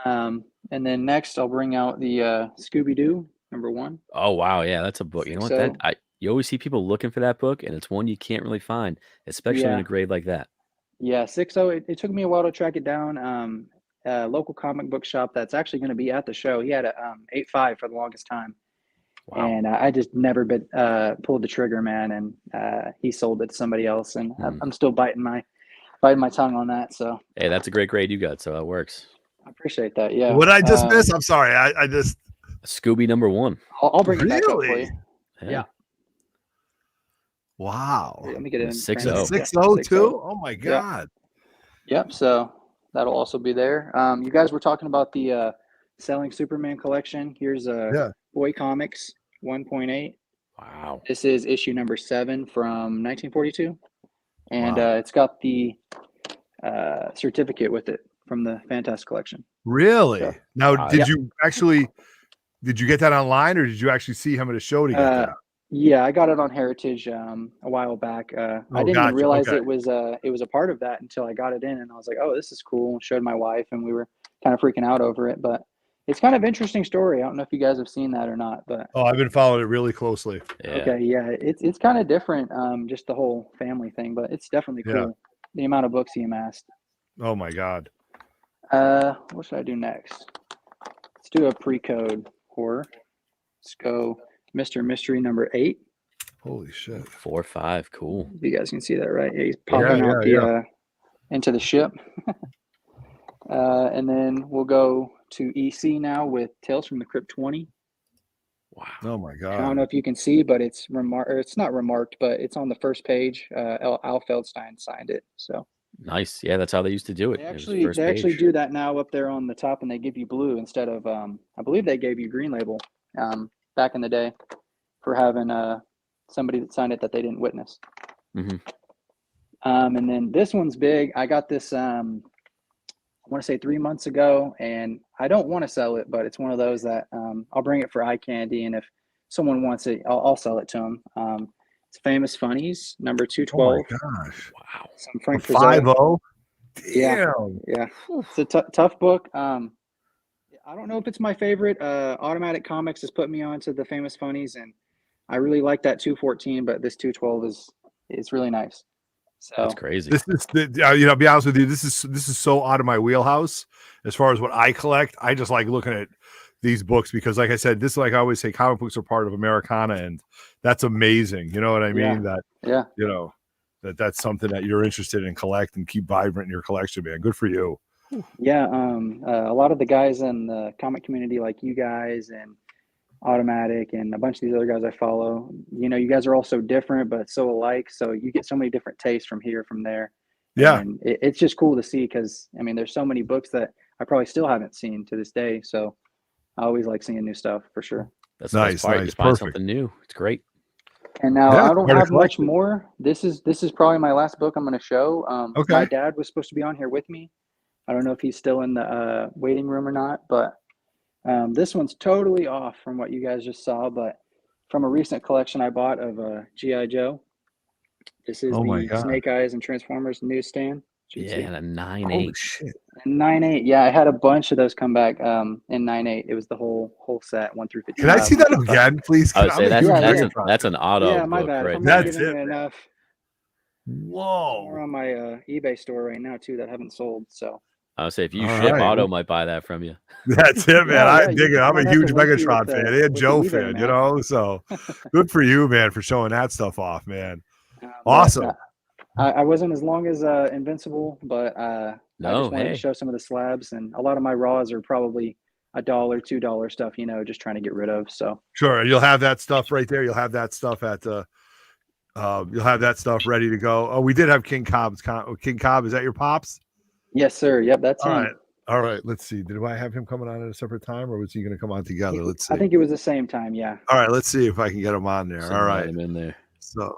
grade. And then next I'll bring out the Scooby-Doo #1. Oh wow, yeah, that's a book. You know what? That So- you always see people looking for that book, and it's one you can't really find, especially in Yeah. a grade like that. Yeah, 6-0. It took me a while to track it down. A local comic book shop that's actually going to be at the show. He had a 8.5 for the longest time, Wow. and I just never pulled the trigger, man. And he sold it to somebody else, and I'm still biting my tongue on that. So Hey, that's a great grade you got, so that works. I appreciate that. Yeah. What did I just miss? I'm sorry. I just Scooby #1. I'll bring it back up for Really? you. Yeah. wow. Let me get it in. 6-0. frame. 6-0 Yeah, too? Oh my god. Yep. So that'll also be there. You guys were talking about the selling Superman collection. Here's Yeah. Boy Comics 1.8. Wow. This is issue #7 from 1942, and Wow. it's got the certificate with it from the Fantastic Collection. Really? So, Now, did yeah. you actually did you get that online, or did you actually see him at a show to get that? Yeah, I got it on Heritage a while back. I didn't even realize it was a part of that until I got it in, and I was like, "Oh, this is cool." Showed my wife, and we were kind of freaking out over it. But it's kind of interesting story. I don't know if you guys have seen that or not, but I've been following it really closely. Yeah. okay, yeah, it's kind of different, just the whole family thing, but it's definitely cool. Yeah. The amount of books he amassed. Oh my God. What should I do next? Let's do a pre-code horror. Let's go Mr. Mystery number 8. Holy shit. 4-5, cool. You guys can see that, right? Yeah, he's popping out the into the ship. And then we'll go to EC now with Tales from the Crypt 20. Wow. Oh my God. I don't know if you can see, but it's not remarked, but it's on the first page. Al Feldstein signed it. So nice. Yeah, that's how they used to do it. they actually do that now up there on the top, and they give you blue instead of I believe they gave you green label back in the day for having somebody that signed it that they didn't witness. Mm-hmm. And then this one's big. I got this I want to say 3 months ago, and I don't want to sell it, but it's one of those that I'll bring it for eye candy, and if someone wants it, I'll sell it to them. It's Famous Funnies number 212. Oh my gosh. Wow. Some Frank 5-0. Yeah, yeah. It's a tough book. I don't know if it's my favorite. Automatic Comics has put me onto the Famous Funnies, and I really like that 214, but this 212 is really nice. So that's crazy. This is to be honest with you, this is so out of my wheelhouse as far as what I collect. I just like looking at these books because, like I said, this, like I always say, comic books are part of Americana, and that's amazing. You know what I mean? That's something that you're interested in, collect and keep vibrant in your collection, man. Good for you. Yeah, a lot of the guys in the comic community, like you guys and Automatic and a bunch of these other guys I follow, you guys are all so different but so alike, so you get so many different tastes from here, from there. Yeah, and it's just cool to see, because I mean there's so many books that I probably still haven't seen to this day, so I always like seeing new stuff for sure. That's nice. You find Perfect. something new. It's great. And now I don't have much more. This is probably my last book I'm going to show. My dad was supposed to be on here with me. I don't know if he's still in the waiting room or not, but this one's totally off from what you guys just saw, but from a recent collection I bought of G.I. Joe. This is the Snake Eyes and Transformers newsstand. Yeah, and a 9.8. Shit. 9.8. Yeah, I had a bunch of those come back in 9.8. It was the whole set 1 through 15. Can I see that again, please? I would say that's an auto. Yeah, my book, bad. right? That's it. Enough. Whoa. We're on my eBay store right now too that haven't sold. So I would say if you ship, Auto might buy that from you. That's it, man. I dig it. I'm a huge Megatron fan and Joe eBay, fan, so good for you, man, for showing that stuff off, man. Awesome. I wasn't as long as Invincible, but I just wanted to show some of the slabs, and a lot of my raws are probably $1, $2 stuff, just trying to get rid of. So sure, you'll have that stuff right there. You'll have that stuff at you'll have that stuff ready to go. Oh, we did have King Cobb. King Cobb, is that your pops? Yes, sir. Yep, that's him. All right. Let's see. Did I have him coming on at a separate time, or was he going to come on together? Let's see. I think it was the same time. Yeah. All right. Let's see if I can get him on there. All right. Him in there. So,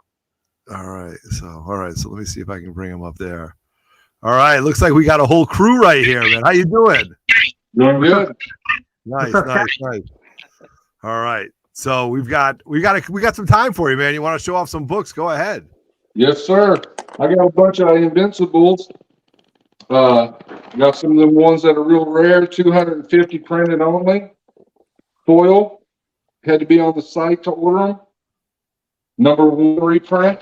all right. So let me see if I can bring him up there. All right. Looks like we got a whole crew right here, man. How you doing? Doing good. Nice. All right. So we got some time for you, man. You want to show off some books? Go ahead. Yes, sir. I got a bunch of Invincibles. Got some of the ones that are real rare, 250 printed only. Foil. Had to be on the site to order them. Number 1 reprint.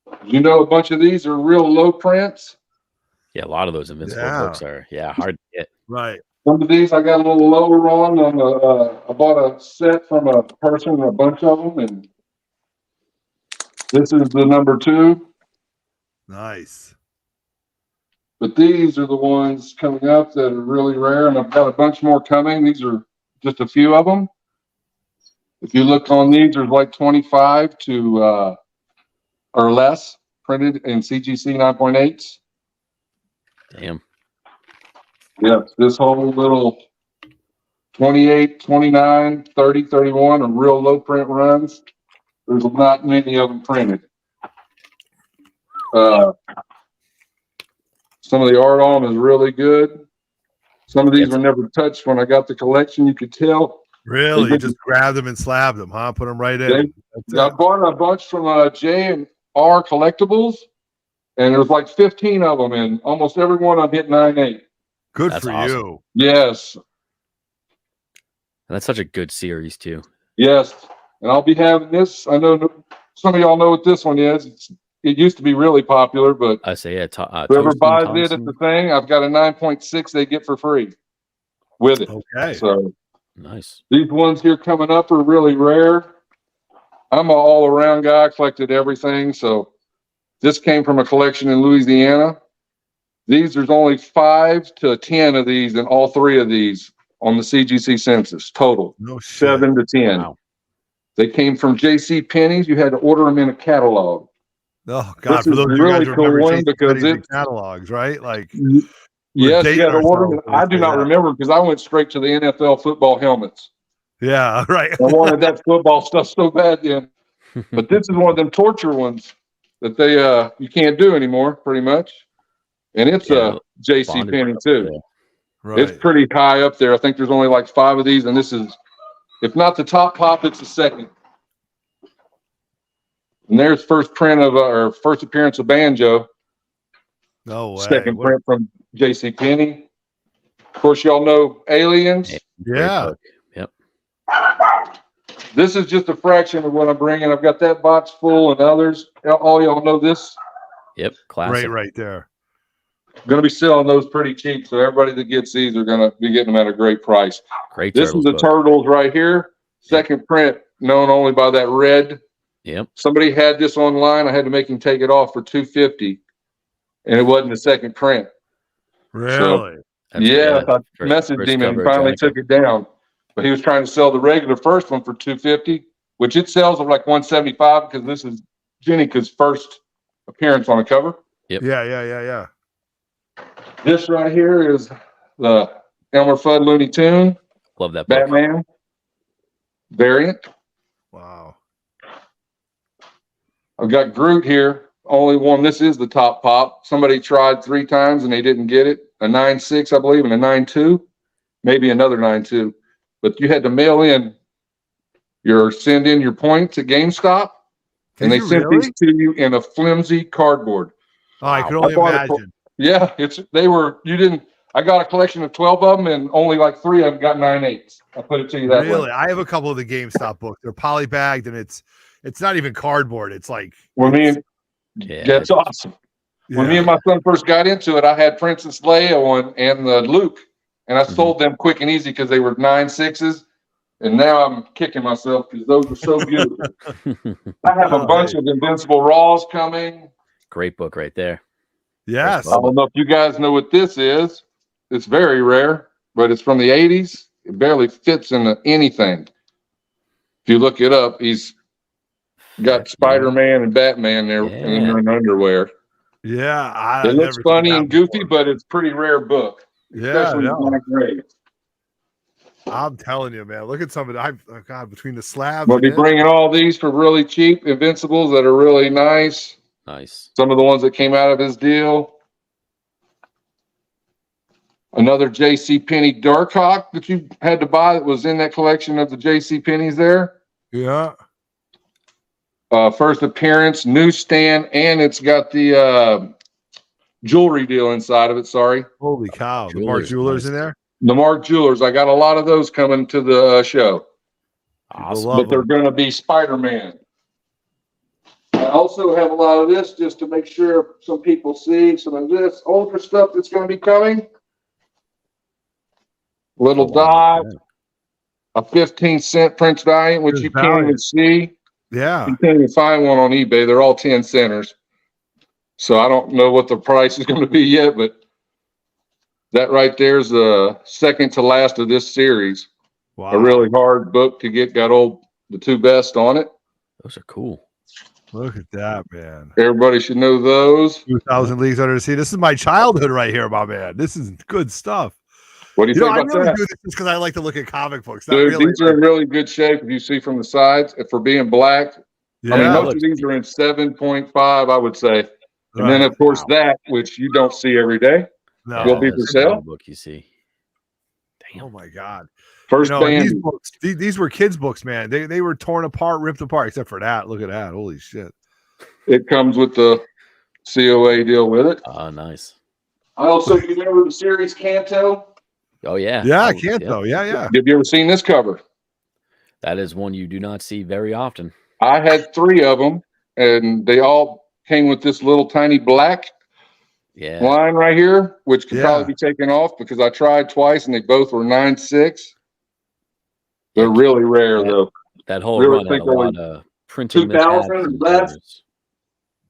A bunch of these are real low prints. Yeah, a lot of those Invincible books are hard to get. Right. Some of these I got a little lower on. I bought a set from a person, a bunch of them, and this is the number 2. Nice. But these are the ones coming up that are really rare, and I've got a bunch more coming. These are just a few of them. If you look on these, there's like 25 to or less printed in CGC 9.8s. Damn. Yeah, this whole little 28, 29, 30, 31 are real low print runs. There's not many of them printed. Some of the art on them is really good. Some of these Yes. were never touched when I got the collection. You could tell. Really? You just grabbed them and slabbed them, huh? Put them right in. I bought a bunch from J and R Collectibles, and there was like 15 of them, and almost every one I'm hit 9.8. Good That's for awesome. you. Yes, And that's such a good series too. yes. And I'll be having this. I know some of y'all know what this one is. It used to be really popular, but I say, yeah. whoever Toasted buys it Thompson. at the thing, I've got a 9.6 they get for free with it. Okay. So Nice. these ones here coming up are really rare. I'm an all-around guy. I collected everything. So this came from a collection in Louisiana. There's only 5 to 10 of these in all 3 of these on the CGC census total. No shit. 7 to 10. Wow. They came from J.C. Penney's. You had to order them in a catalog. Oh God! This For is those of you really guys who cool remember one J.C. because Penney's in it's- catalogs, right? Like, Yes, dating you had to order them. ourselves, I do not yeah. remember because I went straight to the NFL football helmets. yeah, right. I wanted that football stuff so bad then. But this is one of them torture ones that they you can't do anymore, pretty much. And it's Yeah, a J.C. bonded Penney up too. there. right. It's pretty high up there. I think there's only like 5 of these, and this is, if not the top pop, it's the second. And there's first print of or first appearance of Banjo. No way. Second What- print from J.C. Penney. Of course, y'all know Aliens. Yeah. Great Yeah. book. Yep. This is just a fraction of what I'm bringing. I've got that box full and others. All y'all know this. Yep. Classic. Right there. Going to be selling those pretty cheap. So everybody that gets these are going to be getting them at a great price. Great. This is Turtles the book. Turtles right here. Second print, known only by that red. Yep. Somebody had this online. I had to make him take it off for $250, and it wasn't the second print. Really? That's Yeah, I First- messaged first him and cover of finally Jennifer. took it down. But he was trying to sell the regular first one for $250, which it sells for like $175 because this is Jenica's first appearance on the cover. Yep. Yeah. This right here is the Elmer Fudd Looney Tune Love that book. Batman variant. Wow. I've got Groot here. Only one. This is the top pop. Somebody tried 3 times and they didn't get it. A 9.6, I believe, and a 9.2, maybe another 9.2. But you had to mail in send in your points at GameStop, and Did they you sent really? these to you in a flimsy cardboard. Oh, I could Wow. only I bought it imagine. Yeah, I got a collection of 12 of them, and only like 3 of them got 9.8s. I'll put it to you that Really? way. I have a couple of the GameStop books. They're polybagged, and it's not even cardboard. It's like Yeah. That's awesome. When me and my son first got into it, I had Princess Leia one and the Luke, and I sold them quick and easy because they were 9.6s. And now I'm kicking myself because those are so beautiful. I have a bunch of Invincible Raws coming. Great book right there. Yes. I don't know if you guys know what this is. It's very rare, but it's from the 80s. It barely fits into anything. If you look it up, he's got Spider-Man and Batman there, and then they're in underwear. Yeah. It looks funny and goofy, but it's a pretty rare book. Yeah, Especially Black Ray. I'm telling you, man. Look at some of the, oh God, between the slabs. We'll be and it. bringing all these for really cheap Invincibles that are really nice. Nice. Some of the ones that came out of his deal. Another J.C. Penney Darkhawk that you had to buy that was in that collection of the J.C. Penney's there. Yeah. First appearance, newsstand, and it's got the jewelry deal inside of it. Sorry. Holy cow. The Mark Jewelers, Jewelers nice. in there. The Mark Jewelers. I got a lot of those coming to the show. Awesome. love But they're going to be Spider-Man. I also have a lot of this just to make sure some people see some of this older stuff that's going to be coming. Little dot, a 15-cent Prince Valiant, which Prince you can't even Valiant. see. Yeah. You can't even find one on eBay. They're all 10 centers. So I don't know what the price is going to be yet, but that right there is the second to last of this series. Wow. A really hard book to get. Got the 2 best on it. Those are cool. Look at that, man. Everybody should know those. 2,000 Leagues Under the Sea. This is my childhood right here, my man. This is good stuff. What do you think I about really that? do this because I like to look at comic books. Not Dude, really. these are in really good shape. If you see from the sides, for being black. Yeah. I mean, most looks of these are in 7.5, I would say. And then, Right. of course, Wow. that, which you don't see every day, No. will be for that's the sale. book you see. Damn. Oh my God. First And these band. books, these were kids' books, man. They were torn apart, ripped apart, except for that. Look at that. Holy shit. It comes with the COA deal with it. Oh, nice. I also, you remember the series Canto? Oh yeah. Yeah, I Oh, can't yep. though. Yeah, yeah. Have you ever seen this cover? That is one you do not see very often. I had 3 of them, and they all came with this little tiny black Yeah. line right here, which could Yeah. probably be taken off because I tried twice and they both were 9.6. They're really rare though. That whole Really run had think a lot only of printing 2,000 mishaps and left. covers.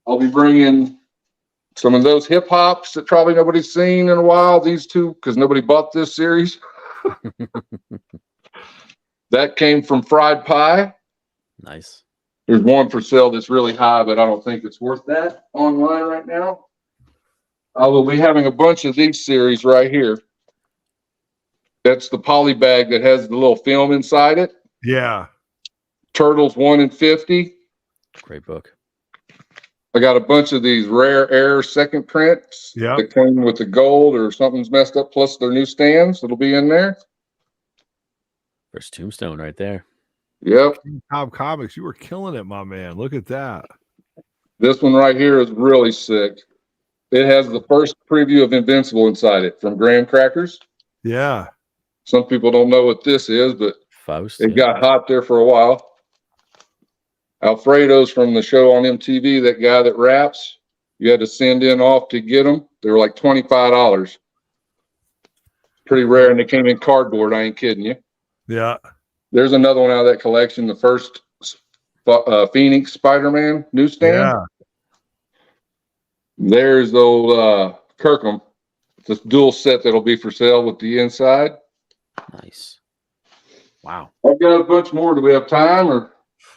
I'll be bringing some of those hip hops that probably nobody's seen in a while. These 2, because nobody bought this series. That came from Fried Pie. Nice. There's one for sale that's really high, but I don't think it's worth that online right now. I will be having a bunch of these series right here. That's the poly bag that has the little film inside it. Yeah. Turtles 1 in 50. Great book. I got a bunch of these rare air second prints Yeah. that came with the gold or something's messed up, plus their new stands that'll be in there. First tombstone right there. Yep. Cobb Comics, you were killing it, my man. Look at that. This one right here is really sick. It has the first preview of Invincible inside it from Graham Crackers. Yeah. Some people don't know what this is, but Faust. it yeah. got hot there for a while. Alfredo's from the show on MTV, that guy that raps. You had to send in off to get them. They were like $25. Pretty rare, and they came in cardboard. I ain't kidding you. Yeah. There's another one out of that collection, the first Phoenix Spider-Man newsstand. Yeah. There's the old Kirkham. This dual set that'll be for sale with the inside. Nice. Wow. I've got a bunch more. Do we have time? Or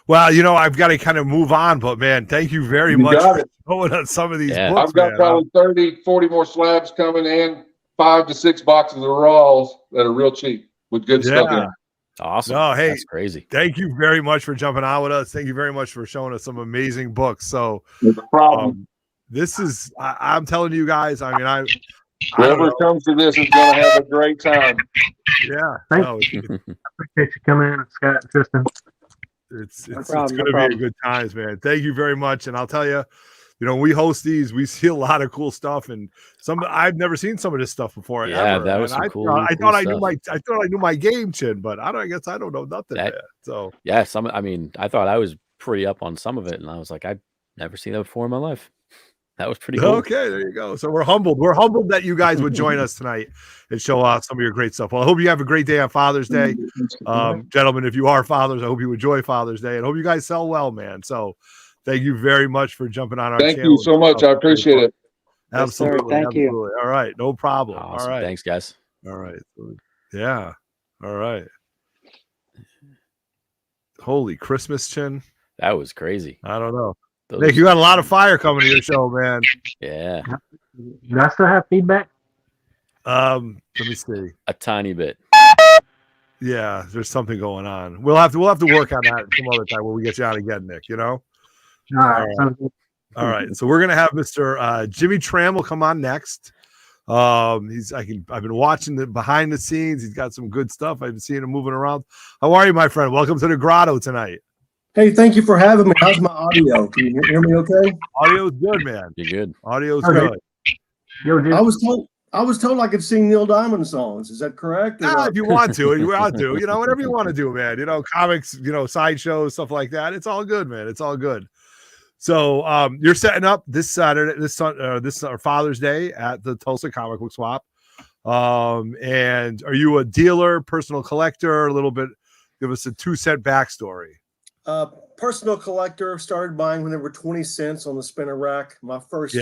Well, I've got to kind of move on, but man, thank you very You much got for it. showing us some of these Yeah. books. I've got man. probably 30, 40 more slabs coming in, 5 to 6 boxes of raws that are real cheap with good stuff in Yeah. it. Awesome. No, hey, That's crazy. Thank you very much for jumping on with us. Thank you very much for showing us some amazing books. So No problem. this is, I'm telling you guys, I mean, I don't Whoever know. comes to this is going to have a great time. Yeah. Thank No, Appreciate you coming in, Scott and Tristan. it's problem, going to no be a problem. good times, man. Thank you very much. And I'll tell you, when we host these, we see a lot of cool stuff, and I've never seen some of this stuff before. Yeah, ever. that was And some cool. I cool thought I knew stuff. I thought I knew my game, Chin, but I guess I don't know nothing. That- man. So Yeah, I thought I was pretty up on some of it, and I was like, I've never seen that before in my life. That was pretty cool. okay, there you go. So we're humbled. We're humbled that you guys would join us tonight and show off some of your great stuff. Well, I hope you have a great day on Father's Day. Gentlemen, if you are fathers, I hope you enjoy Father's Day and hope you guys sell well, man. So thank you very much for jumping on our Thank channel. you so much. I appreciate it. Yes, sir. Absolutely. Thank you. Absolutely. All right. No problem. Awesome. All right. Thanks, guys. All right. Yeah. All right. Holy Christmas, Chin. That was crazy. I don't know. Those- Nick, you got a lot of fire coming to your show, man. yeah, Do I still have feedback? Let me see. a tiny bit. Yeah, there's something going on. We'll have to work on that some other time when we get you out again, Nick. All right. Sounds good. All right. So we're gonna have Mr. Jimmy Trammell come on next. I've been watching the behind the scenes. He's got some good stuff. I've been seeing him moving around. How are you, my friend? Welcome to the grotto tonight. Hey, thank you for having me. How's my audio? Can you hear me okay? Audio's good, man. You're good. Audio's Okay. good. Yo, Jim. I was told I could sing Neil Diamond songs. Is that correct? Or Ah, not? if you want to, whatever you want to do, man. Comics, sideshows, stuff like that. It's all good, man. It's all good. So you're setting up this Saturday, this Father's Day at the Tulsa Comic Book Swap. And are you a dealer, personal collector? A little bit, give us a 2-cent backstory. Personal collector, started buying when they were 20 cents on the spinner rack. My first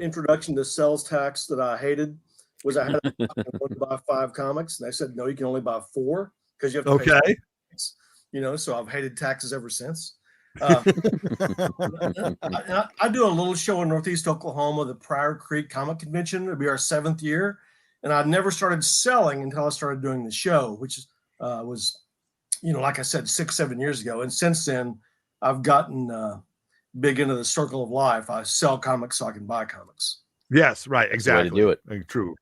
introduction to sales tax that I hated was I had to buy 5 comics. And they said, no, you can only buy 4 because you have to pay tax. So I've hated taxes ever since. I do a little show in Northeast Oklahoma, the Pryor Creek Comic Convention. It'll be our 7th year. And I never started selling until I started doing the show, which was, like I said, 6-7 years ago. And since then, I've gotten big into the circle of life. I sell comics so I can buy comics. Yes, right, That's the way to exactly. do it. True.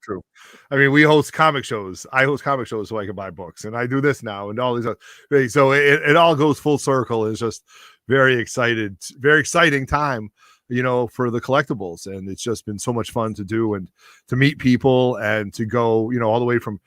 I mean, we host comic shows. I host comic shows so I can buy books, and I do this now and all these other. So it all goes full circle. It's just very exciting time, you know, for the collectibles, and it's just been so much fun to do and to meet people and to go, you know, all the way from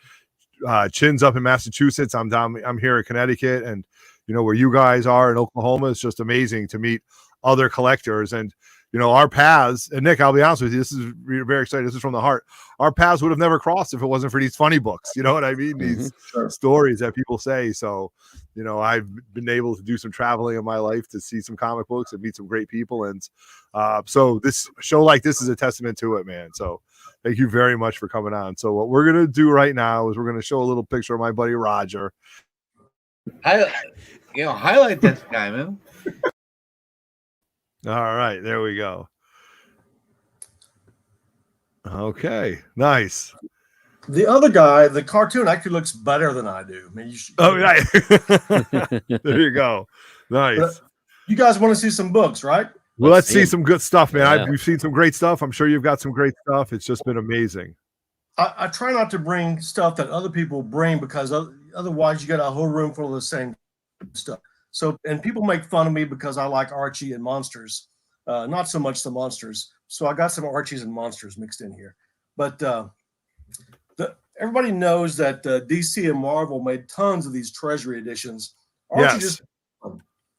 Chin's up in Massachusetts. I'm here in Connecticut, and you know where you guys are in Oklahoma. It's just amazing to meet other collectors. And you know, our paths, and Nick, I'll be honest with you, this is very exciting. This is from the heart. Our paths would have never crossed if it wasn't for these funny books. You know what I mean? These stories that people say. So, you know, I've been able to do some traveling in my life to see some comic books and meet some great people. And so this show like this is a testament to it, man. So thank you very much for coming on. So what we're going to do right now is we're going to show a little picture of my buddy Roger. Highlight this guy, man. All right, there we go. Okay, nice. The other guy, the cartoon actually looks better than I do. I mean, you should. Oh, right. There you go. Nice. But you guys want to see some books, right? Well, let's see some good stuff, man. Yeah. We've seen some great stuff. I'm sure you've got some great stuff. It's just been amazing. I try not to bring stuff that other people bring because otherwise you got a whole room full of the same stuff. So, and people make fun of me because I like Archie and monsters, not so much the monsters. So I got some Archies and monsters mixed in here. But everybody knows that DC and Marvel made tons of these treasury editions.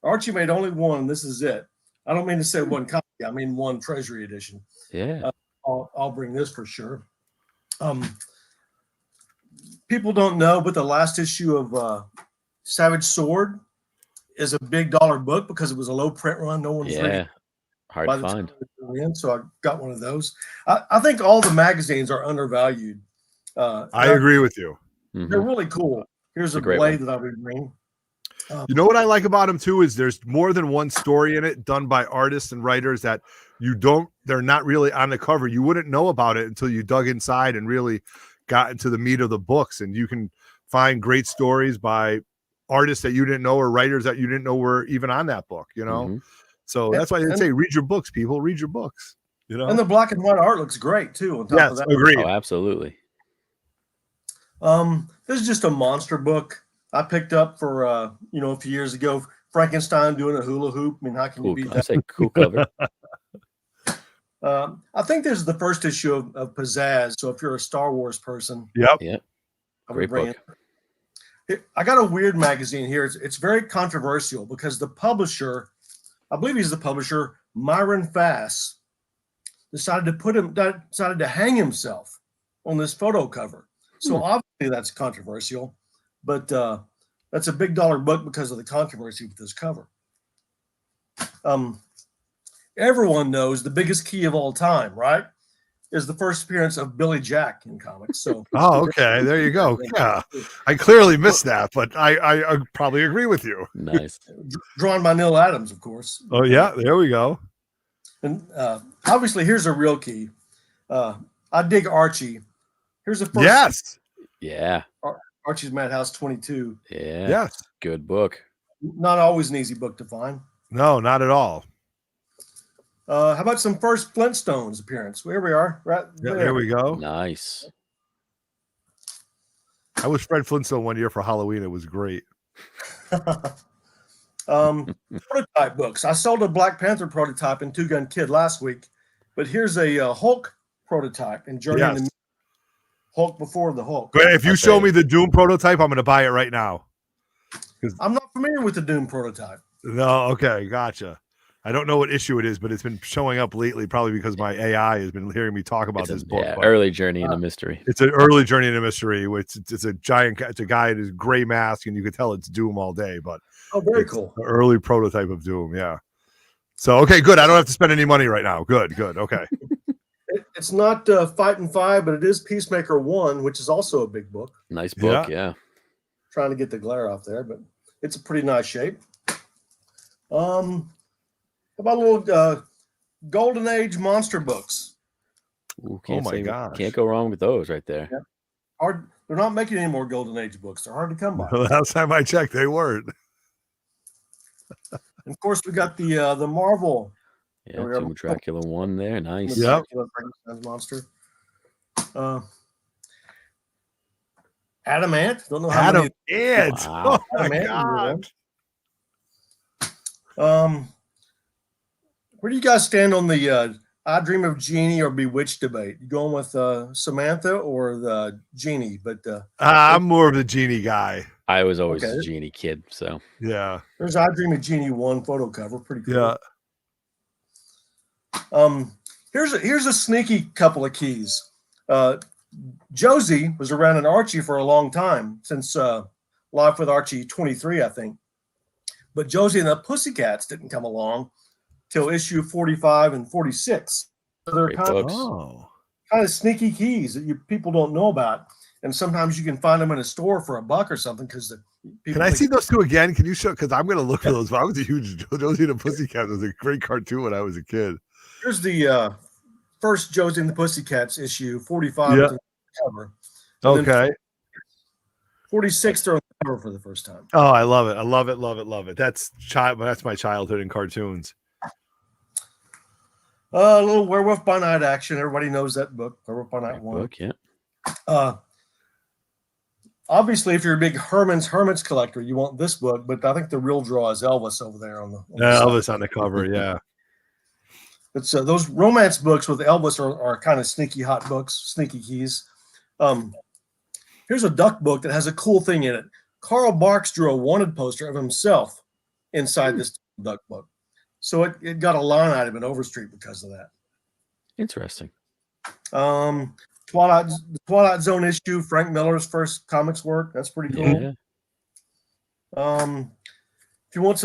Archie made only one, and this is it. I don't mean to say one copy. I mean one treasury edition. Yeah. I'll bring this for sure. People don't know, but the last issue of Savage Sword is a big dollar book because it was a low print run. No one's reading. Hard to find. So I got one of those. I think all the magazines are undervalued. I agree with you. They're really cool. Here's a blade that I would bring. You know what I like about them too is there's more than one story in it done by artists and writers that they're not really on the cover. You wouldn't know about it until you dug inside and really got into the meat of the books. And you can find great stories by artists that you didn't know or writers that you didn't know were even on that book, you know? So that's why they say, read your books, people, read your books, you know? And the black and white art looks great too. On top of that. Agreed. Oh, absolutely. This is just a monster book I picked up for, a few years ago, Frankenstein doing a hula hoop. I mean, how can you beat that? I say cool cover. I think this is the first issue of Pizzazz. So if you're a Star Wars person, Yep. Great book. I got a weird magazine here. It's very controversial because the publisher, I believe he's the publisher, Myron Fass, decided to hang himself on this photo cover. So obviously that's controversial, but that's a big dollar book because of the controversy with this cover. Everyone knows the biggest key of all time, right? Is the first appearance of Billy Jack in comics. So okay, there you go. Yeah, I clearly missed that, but I probably agree with you. Nice. Drawn by Neil Adams, of course. Oh yeah, there we go. And obviously, here's a real key. I dig Archie. Here's the first. Yes. Yeah. Archie's Madhouse 22. Yeah. Yes. Good book. Not always an easy book to find. No, not at all. How about some first Flintstones appearance? Here we are. Right there we go. Nice. I was Fred Flintstone one year for Halloween. It was great. Prototype books. I sold a Black Panther prototype in Two Gun Kid last week, but here's a Hulk prototype in Journey in the Hulk Before the Hulk. But if you show me the Doom prototype, I'm going to buy it right now. I'm not familiar with the Doom prototype. No, okay, gotcha. I don't know what issue it is, but it's been showing up lately, probably because my AI has been hearing me talk about this book. Yeah, early journey into mystery. It's an early journey into mystery, which it's a guy in his gray mask, and you can tell it's Doom all day. But very cool. An early prototype of Doom, yeah. So okay, good. I don't have to spend any money right now. Good. Okay. It's not Fight and Five, but it is Peacemaker 1, which is also a big book. Nice book, yeah. Trying to get the glare off there, but it's a pretty nice shape. How about a little Golden Age monster books? Ooh, oh my gosh. Can't go wrong with those right there. Yeah. They're not making any more Golden Age books. They're hard to come by. The last time I checked, they weren't. And of course, we got the Marvel. Yeah, Tomb of Dracula 1 there. Nice. Yep. Monster. Adamant. Don't know how many. Wow. Oh my God. Where do you guys stand on the I Dream of Jeannie or Bewitched debate? You going with Samantha or the Jeannie? But I'm more of the Jeannie guy. I was always a Jeannie kid, so yeah. There's I Dream of Jeannie 1 photo cover, pretty cool. Yeah. Here's a sneaky couple of keys. Josie was around in Archie for a long time, since Life with Archie 23, I think. But Josie and the Pussycats didn't come along till issue 45 and 46. So they're kind of sneaky keys that people don't know about. And sometimes you can find them in a store for $1 or something because can I see those two again? Can you show? Because I'm going to look for those. But I was a huge Josie and the Pussycats. It was a great cartoon when I was a kid. Here's the first Josie and the Pussycats issue, 45 yeah. cover. Okay. 46 they're on the cover for the first time. Oh, I love it. I love it, love it, love it. That's my childhood in cartoons. A little Werewolf by Night action. Everybody knows that book, Werewolf by Night 1. Book, yeah. Obviously, if you're a big Herman's collector, you want this book, but I think the real draw is Elvis over there on the Elvis on the cover, yeah. It's those romance books with Elvis are kind of sneaky hot books, sneaky keys. Here's a duck book that has a cool thing in it. Carl Barks drew a wanted poster of himself inside this duck book. So it got a line item in Overstreet because of that. Interesting. Twilight Zone issue, Frank Miller's first comics work. That's pretty cool. Yeah. If you want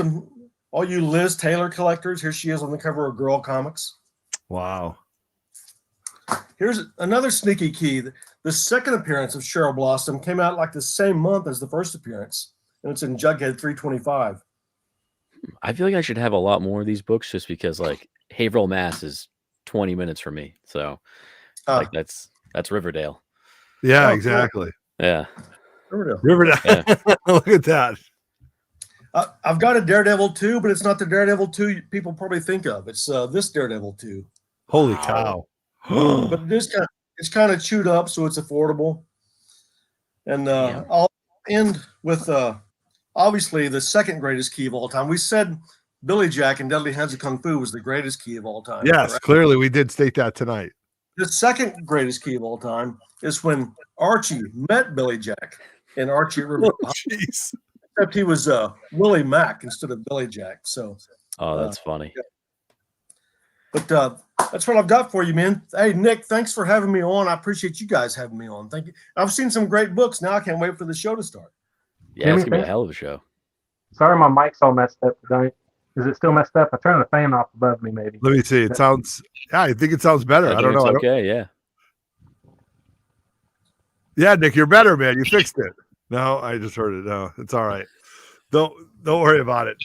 all you Liz Taylor collectors, here she is on the cover of Girl Comics. Wow. Here's another sneaky key. The second appearance of Cheryl Blossom came out like the same month as the first appearance, and it's in Jughead 325. I feel like I should have a lot more of these books just because, like, Haverhill, Mass is 20 minutes from me. So, like, that's Riverdale. Yeah, exactly. Cool. Yeah. Riverdale. Yeah. Look at that. I've got a Daredevil 2, but it's not the Daredevil 2 people probably think of. It's this Daredevil 2. Holy cow. But it's kind of chewed up, so it's affordable. And I'll end with obviously the second greatest key of all time. We said Billy Jack and Deadly Hands of Kung Fu was the greatest key of all time. Yes, correct? Clearly we did state that tonight. The second greatest key of all time is when Archie met Billy Jack in Archie River. Jeez. Except he was Willie Mack instead of Billy Jack. So, that's funny. Yeah. But that's what I've got for you, man. Hey, Nick, thanks for having me on. I appreciate you guys having me on. Thank you. I've seen some great books. Now I can't wait for the show to start. Yeah, it's gonna be a hell of a show. Sorry, my mic's all messed up tonight. Is it still messed up? I turned the fan off above me, maybe. Let me see. It sounds. Yeah, I think it sounds better. I don't know. Okay, yeah. Yeah, Nick, you're better, man. You fixed it. No, I just heard it. No, it's all right. Don't worry about it.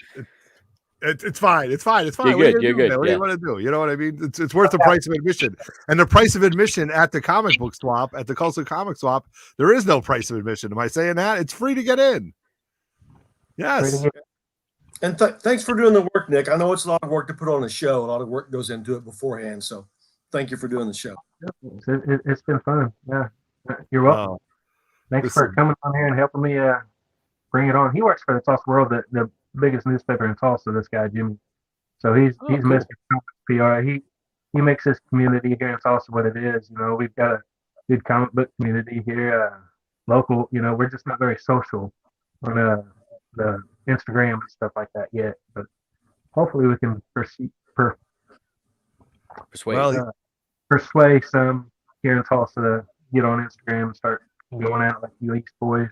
It's fine. It's fine. It's fine. You're good. What do you want to do? You know what I mean? It's worth the price of admission. And the price of admission at the comic book swap, at the Tulsa comic swap, there is no price of admission. Am I saying that? It's free to get in. Yes. And thanks for doing the work, Nick. I know it's a lot of work to put on a show. A lot of work goes into it beforehand. So thank you for doing the show. It's been fun. Yeah. You're welcome. Thanks for coming on here and helping me bring it on. He works for the Tulsa World, the biggest newspaper in Tulsa, this guy, Jimmy. So he's cool. Mr. PR. He makes this community here in Tulsa what it is. You know, we've got a good comic book community here, local. You know, we're just not very social on the Instagram and stuff like that yet. But hopefully we can persuade some here in Tulsa to get on Instagram and start going out like you East boys.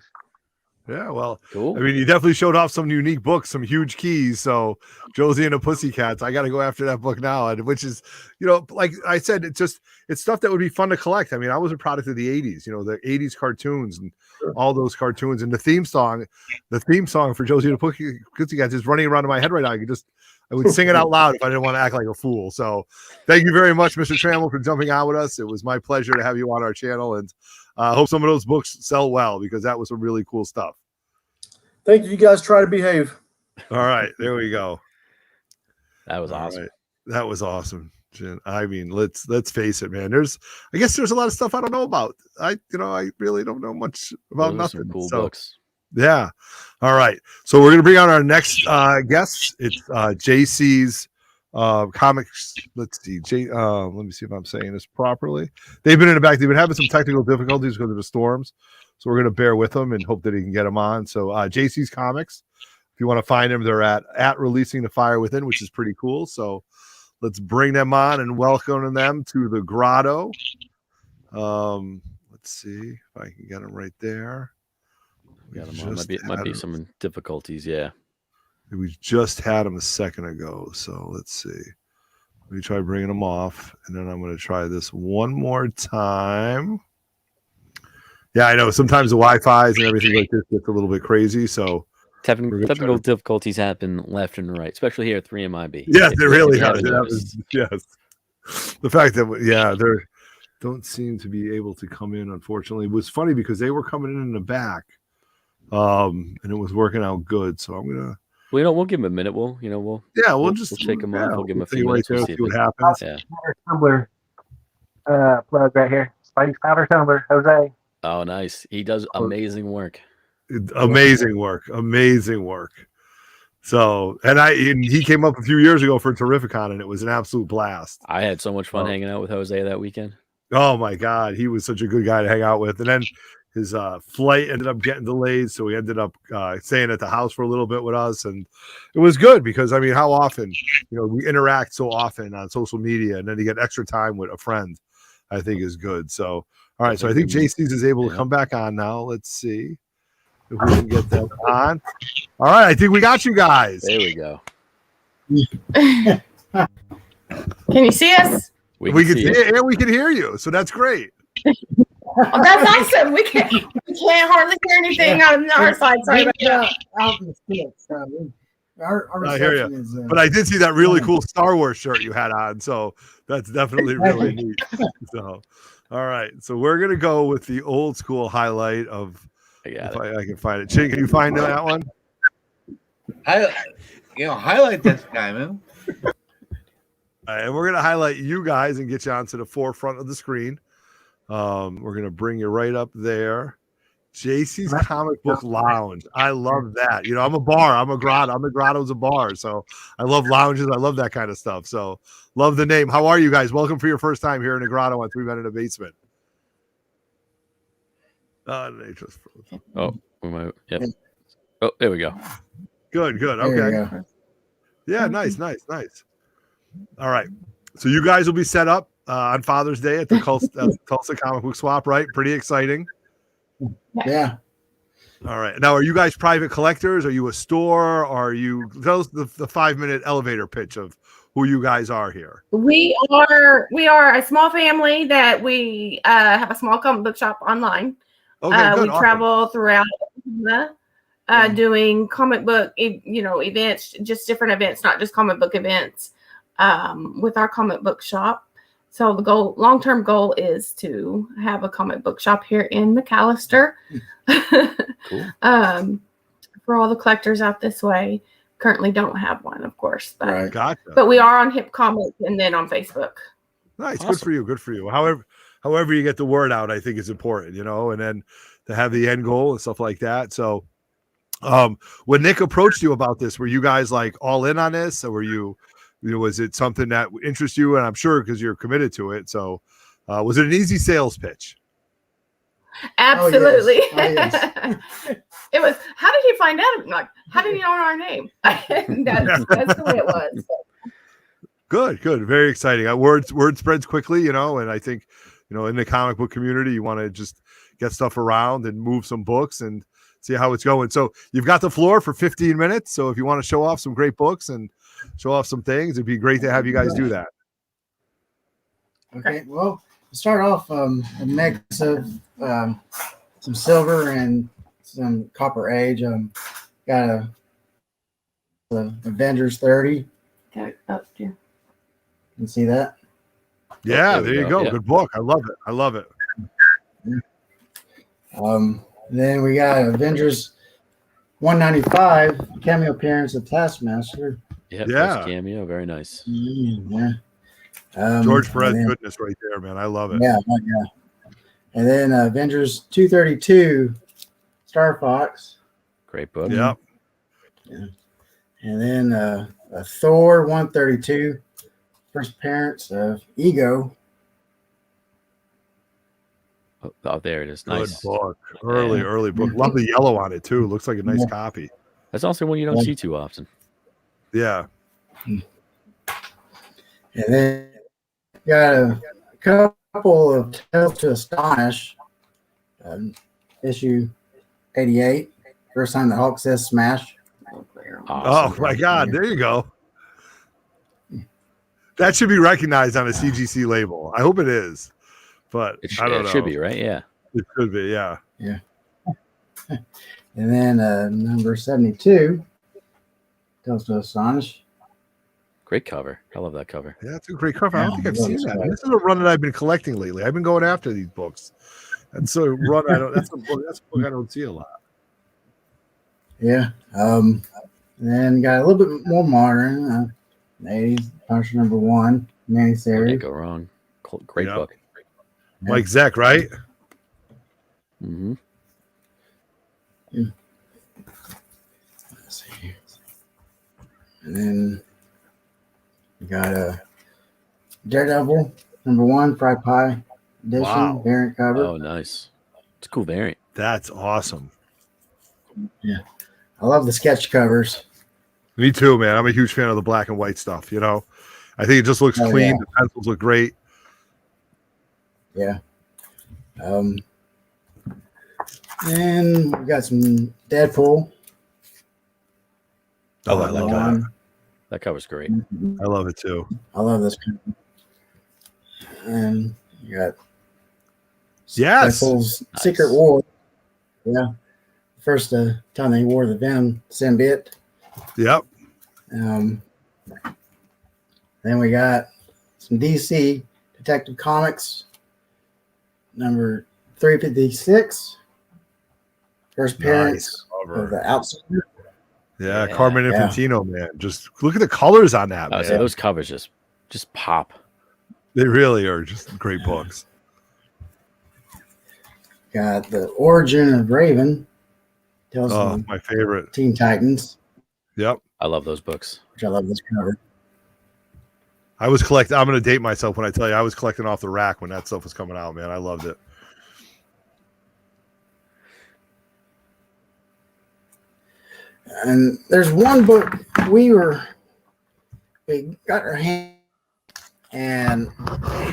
Yeah, well, cool. I mean, you definitely showed off some unique books, some huge keys. So Josie and the Pussycats, I got to go after that book now. And which is, you know, like I said, it's stuff that would be fun to collect. I mean, I was a product of the 80s, you know, the 80s cartoons and all those cartoons. And the theme song for Josie and the Pussycats is running around in my head right now. I would sing it out loud if I didn't want to act like a fool. So thank you very much, Mr. Trammell, for jumping on with us. It was my pleasure to have you on our channel. And I hope some of those books sell well, because that was some really cool stuff. Thank you. You guys try to behave. All right. There we go. That was All awesome. right. That was awesome, Jen. I mean, let's face it, man. I guess there's a lot of stuff I don't know about. I really don't know much about Those are nothing. some cool So, books. yeah. All right. So we're gonna bring on our next guest. It's JC's comics. Let's see. Let me see if I'm saying this properly. They've been in the back. They've been having some technical difficulties because of the storms. So we're gonna bear with them and hope that he can get them on. So JC's Comics. If you want to find them, they're at Releasing the Fire Within, which is pretty cool. So let's bring them on and welcome them to the grotto. Let's see if I can get them right there. Got them on. Might be some difficulties. Yeah. We just had them a second ago. So let's see. Let me try bringing them off, and then I'm going to try this one more time. Yeah, I know. Sometimes the Wi-Fi's and everything like this gets a little bit crazy. So technical difficulties happen left and right, especially here at 3MIB. Yes, they really have. Yes. The fact that, they don't seem to be able to come in, unfortunately. It was funny because they were coming in the back, and it was working out good. So I'm going to. We'll give them a minute. We'll just take them off. We'll give them a few right minutes. there, We'll see what happens. Yeah. Tumbler plug right here. Spidey's powder tumbler, Jose. Oh, nice. He does amazing work. Amazing work. So, and he came up a few years ago for Terrificon, and it was an absolute blast. I had so much fun hanging out with Jose that weekend. Oh my God, he was such a good guy to hang out with. And then his flight ended up getting delayed, so he ended up staying at the house for a little bit with us, and it was good because I mean, how often we interact so often on social media, and then to get extra time with a friend, I think is good. So, all right, so I think JC's is able to come back on now. Let's see if we can get that on. All right, I think we got you guys. There we go. Can you see us? We can see it and we can hear you, so that's great. Oh, that's awesome. We can't hardly hear anything on our side. Sorry about that. Out in the sticks. Our I hear you. is, but I did see that really cool Star Wars shirt you had on, so that's definitely really neat. So, all right, so we're gonna go with the old school highlight of. I can find it. Chin, can you find that one? Highlight this guy, man. And we're gonna highlight you guys and get you onto the forefront of the screen. We're gonna bring you right up there. JC's Comic Book Lounge. I love that. I'm a bar. I'm a grotto. The grotto's a bar. So I love lounges. I love that kind of stuff. So love the name. How are you guys? Welcome for your first time here in the grotto on 3 Men in a Basement. They just froze. Oh, we might. Yep. Oh, there we go. Good. Okay. Yeah, nice. All right. So you guys will be set up on Father's Day at the Tulsa Comic Book Swap, right? Pretty exciting. Yeah. All right. Now, are you guys private collectors? Are you a store? Tell us the 5-minute elevator pitch of who you guys are here. We are a small family that we have a small comic book shop online. Okay, we travel throughout doing comic book, events, just different events, not just comic book events, with our comic book shop. So the long-term goal is to have a comic book shop here in McAllister. Cool. For all the collectors out this way. Currently don't have one, of course, but Gotcha. But we are on Hip Comics and then on Facebook. Nice. Awesome. Good for you. However you get the word out, I think is important, and then to have the end goal and stuff like that. So when Nick approached you about this, were you guys like all in on this, or were you was it something that interests you? And I'm sure because you're committed to it. So was it an easy sales pitch? Absolutely. Oh, yes. It was, how did he find out? I'm like, how did he know our name? that's the way it was. Good. Very exciting. Word spreads quickly, and I think, in the comic book community, you want to just get stuff around and move some books and see how it's going. So you've got the floor for 15 minutes. So if you want to show off some great books and show off some things, it'd be great to have you guys do that. Okay. Well, to start off, a mix of some silver and some copper age. Got a Avengers 30. Okay. Oh, yeah. You can see that? Yeah, there you go. Yeah. Good book. I love it. Then we got Avengers 195 cameo appearance of Taskmaster. Yeah, Yeah. first cameo, very nice. Yeah. George Perez then- goodness right there, man. I love it. Yeah, yeah. And then Avengers 232, Star Fox. Great book. Yep. Yeah. And then Thor 132, first appearance of Ego. Oh, there it is. Good Nice. book. Early book. Love the yellow on it too. Looks like a nice Yeah. copy. That's also one you don't see too often. Yeah. And then got a couple of Tales to Astonish, issue 88. First time the Hulk says smash. Oh my God. There you go. That should be recognized on a CGC label. I hope it is. But I don't know. It should be, right? Yeah. It could be, yeah. Yeah. And then number 72, Tales to Astonish. Great cover. I love that cover. Yeah, it's a great cover. I don't think I've Yeah, seen that's that. right. This is a run that I've been collecting lately. I've been going after these books. That's a run I don't. That's a book I don't see a lot. Yeah. And then got a little bit more modern. 80s, Punisher #1, miniseries. Can't go wrong. Great Yep. book. Mike Zeck, right? Mm-hmm. Let's see. And then we got a Daredevil #1, Fry Pie edition, Wow. variant cover. Oh, nice. It's a cool variant. That's awesome. Yeah. I love the sketch covers. Me too, man. I'm a huge fan of the black and white stuff. You know, I think it just looks Oh, clean. yeah. The pencils look great. Yeah. And we got some Deadpool. Oh, I love that. That cover's great. I love it too. I love this cover. And you got Yes. Deadpool's Nice. Secret War. Yeah. First time they wore the Venom symbiote. Yep. Then we got some DC Detective Comics number 356. First appearance of the Outsider. Yeah, Yeah. Carmen Yeah. Infantino, man. Just look at the colors on that, I man. would say those covers just pop. They really are just great books. Got the Origin of Raven. Tells Oh, the my favorite. Teen Titans, Yep. I love those books. which I love this cover. I was collecting. I'm going to date myself when I tell you I was collecting off the rack when that stuff was coming out, man. I loved it. And there's one book we got our hand and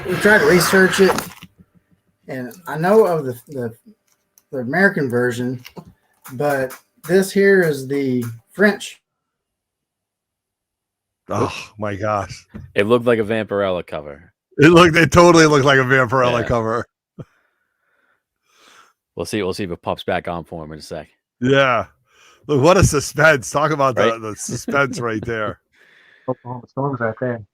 we tried to research it. And I know of the American version, but this here is the French. Oh my gosh. It looked like a Vampirella cover. It totally looked like a Vampirella Yeah. cover. We'll see if it pops back on for him in a sec. Yeah. Look, what a suspense. Talk about Right? the suspense right there. Oklahoma Storm's right there.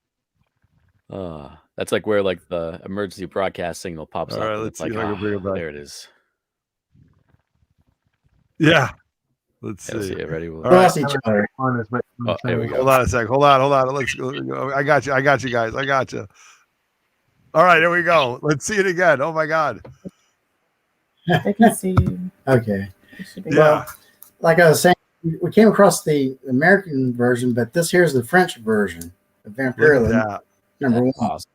That's like where like the emergency broadcast signal pops All up. right, and let's it's see like, if I can bring it back. there it is. Yeah. Let's Yeah, let's see. see it. Ready? All right. Cross each other. On his way. Oh, there we go. Hold on a sec. Hold on. Let's go. I got you guys. I got you. All right, here we go. Let's see it again. Oh my God. They can see you. Okay. It should be- Yeah. Well, like I was saying, we came across the American version, but this here's the French version of Look at Vampirella that. #1. Awesome.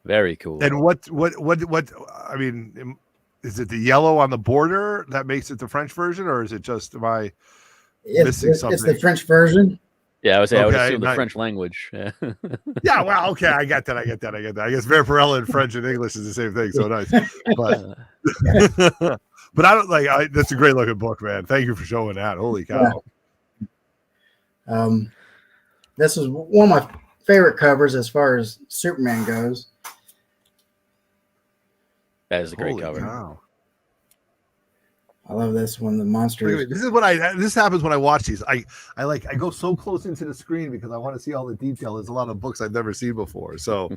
Very cool. And what I mean, is it the yellow on the border that makes it the French version, or is it just missing It's the something? French version. Yeah, I would say I would Okay, assume the nice. French languge. Yeah. Yeah, well, okay, I get that. I guess Vampirella in French and English is the same thing, so nice. But but I don't like. That's a great looking book, man. Thank you for showing that. Holy cow! This is one of my favorite covers as far as Superman goes. That is a great Holy cover. cow. I love this one. The Look at monsters. me. This is what this happens when I watch these. I go so close into the screen because I want to see all the detail. There's a lot of books I've never seen before. So,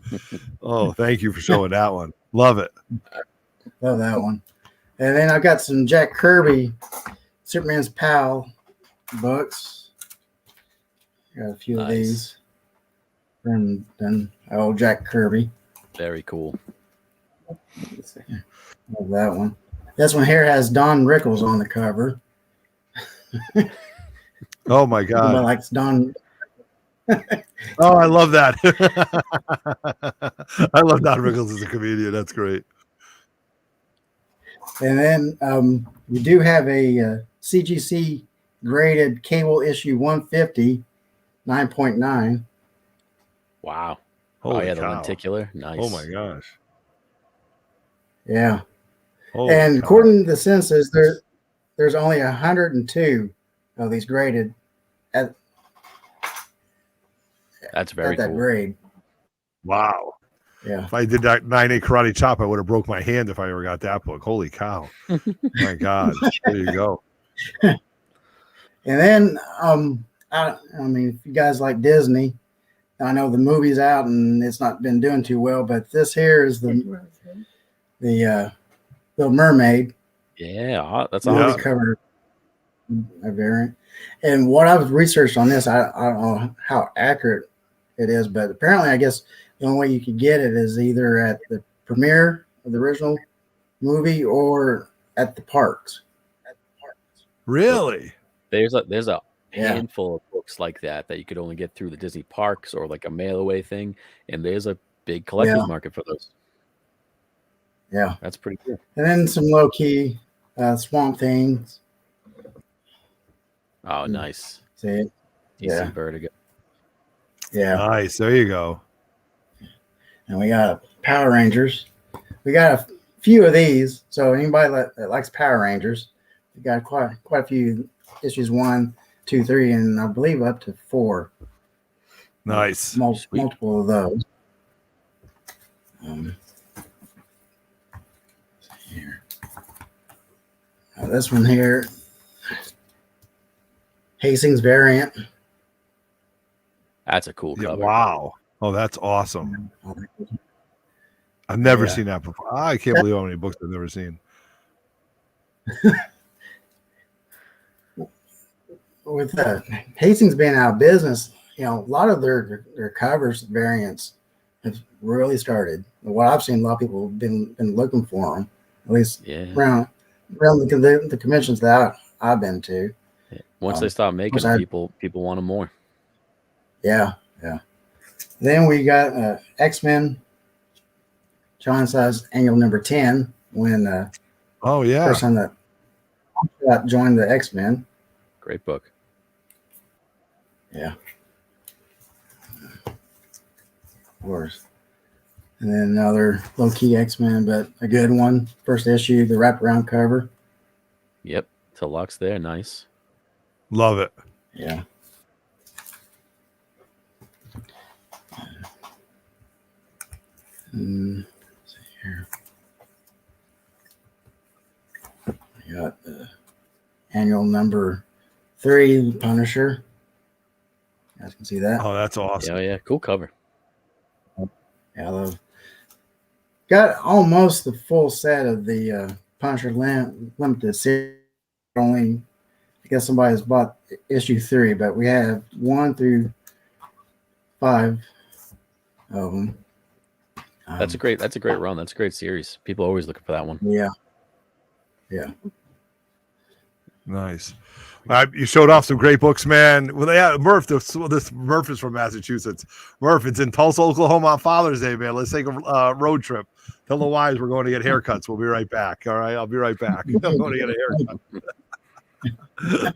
oh, thank you for showing that one. Love it. Love that one. And then I've got some Jack Kirby, Superman's Pal books. Got a few of Nice. these. And then old Jack Kirby. Very cool. Let's see. Love that one. This one here has Don Rickles on the cover. Oh my Everybody God. likes Don. Oh, I love that. I love Don Rickles as a comedian. That's great. And then we do have a CGC graded cable issue 150, 9.9. Wow. Holy oh yeah, the cow. lenticular. Nice. Oh my gosh. Yeah. Holy And cow. according to the census, there's only 102 of these graded at That's very that cool. grade. Wow. Yeah. If I did that 9A karate chop, I would have broke my hand if I ever got that book. Holy cow. My God. There you go. And then I mean, if you guys like Disney, I know the movie's out and it's not been doing too well, but this here is the Little Mermaid. Yeah, that's Yeah. awesome. Movie cover a variant. And what I was researched on this, I don't know how accurate it is, but apparently I guess the only way you could get it is either at the premiere of the original movie or at the parks. Really? There's a Yeah. handful of books like that you could only get through the Disney parks or like a mail away thing, and there's a big collector's Yeah. market for those. Yeah. That's pretty cool. And then some low key Swamp Things. Oh, nice. See it? DC Yeah. Vertigo. Yeah. Nice. There you go. And we got Power Rangers. We got a few of these. So anybody that likes Power Rangers, we got quite a few issues 1, 2, 3, and I believe up to 4. Nice. Multiple of those. Here. This one here, Hastings variant. That's a cool Yeah, cover. wow. Oh, that's awesome. I've never Yeah. seen that before. I can't believe how many books I've never seen. With Hastings being out of business, a lot of their covers variants have really started. What I've seen, a lot of people have been looking for them, at least Yeah. around the conventions that I've been to. Once they stop making which them, I- people want them more. Yeah. Then we got X-Men, John Size Annual number 10, when Oh, yeah. first time that joined the X-Men. Great book. Yeah. Of course. And then another low-key X-Men, but a good one. First issue, the wraparound cover. Yep. Deluxe there. Nice. Love it. Yeah. Let's see here. We got the annual number 3, Punisher. You guys can see that. Oh, that's awesome. Yeah, cool cover. Yeah, I love. Got almost the full set of the Punisher limited series. Only, I guess somebody's bought issue 3, but we have 1 through 5 of them. That's a great run. That's a great series. People are always looking for that one. Yeah. Nice. You showed off some great books, man. Well, yeah, Murph. This Murph is from Massachusetts. Murph, it's in Tulsa, Oklahoma on Father's Day, man. Let's take a road trip. Tell the wives we're going to get haircuts. We'll be right back. All right, I'll be right back. I'm going to get a haircut.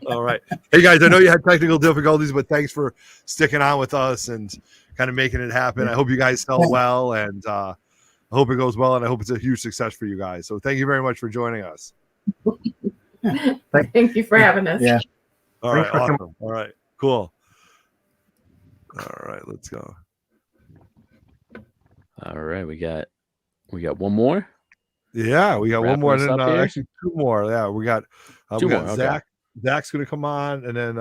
All right. Hey guys, I know you had technical difficulties, but thanks for sticking on with us and kind of making it happen. I hope you guys sell well, and I hope it goes well, and I hope it's a huge success for you guys. So thank you very much for joining us. Thank you for having us. Yeah. All right, awesome. All right, cool. All right, let's go. All right, we got one more. Yeah, we got one more, and Wrapping then us up here? actually 2 more. Yeah, we got Two we got more, okay. Zach. Zach's going to come on, and then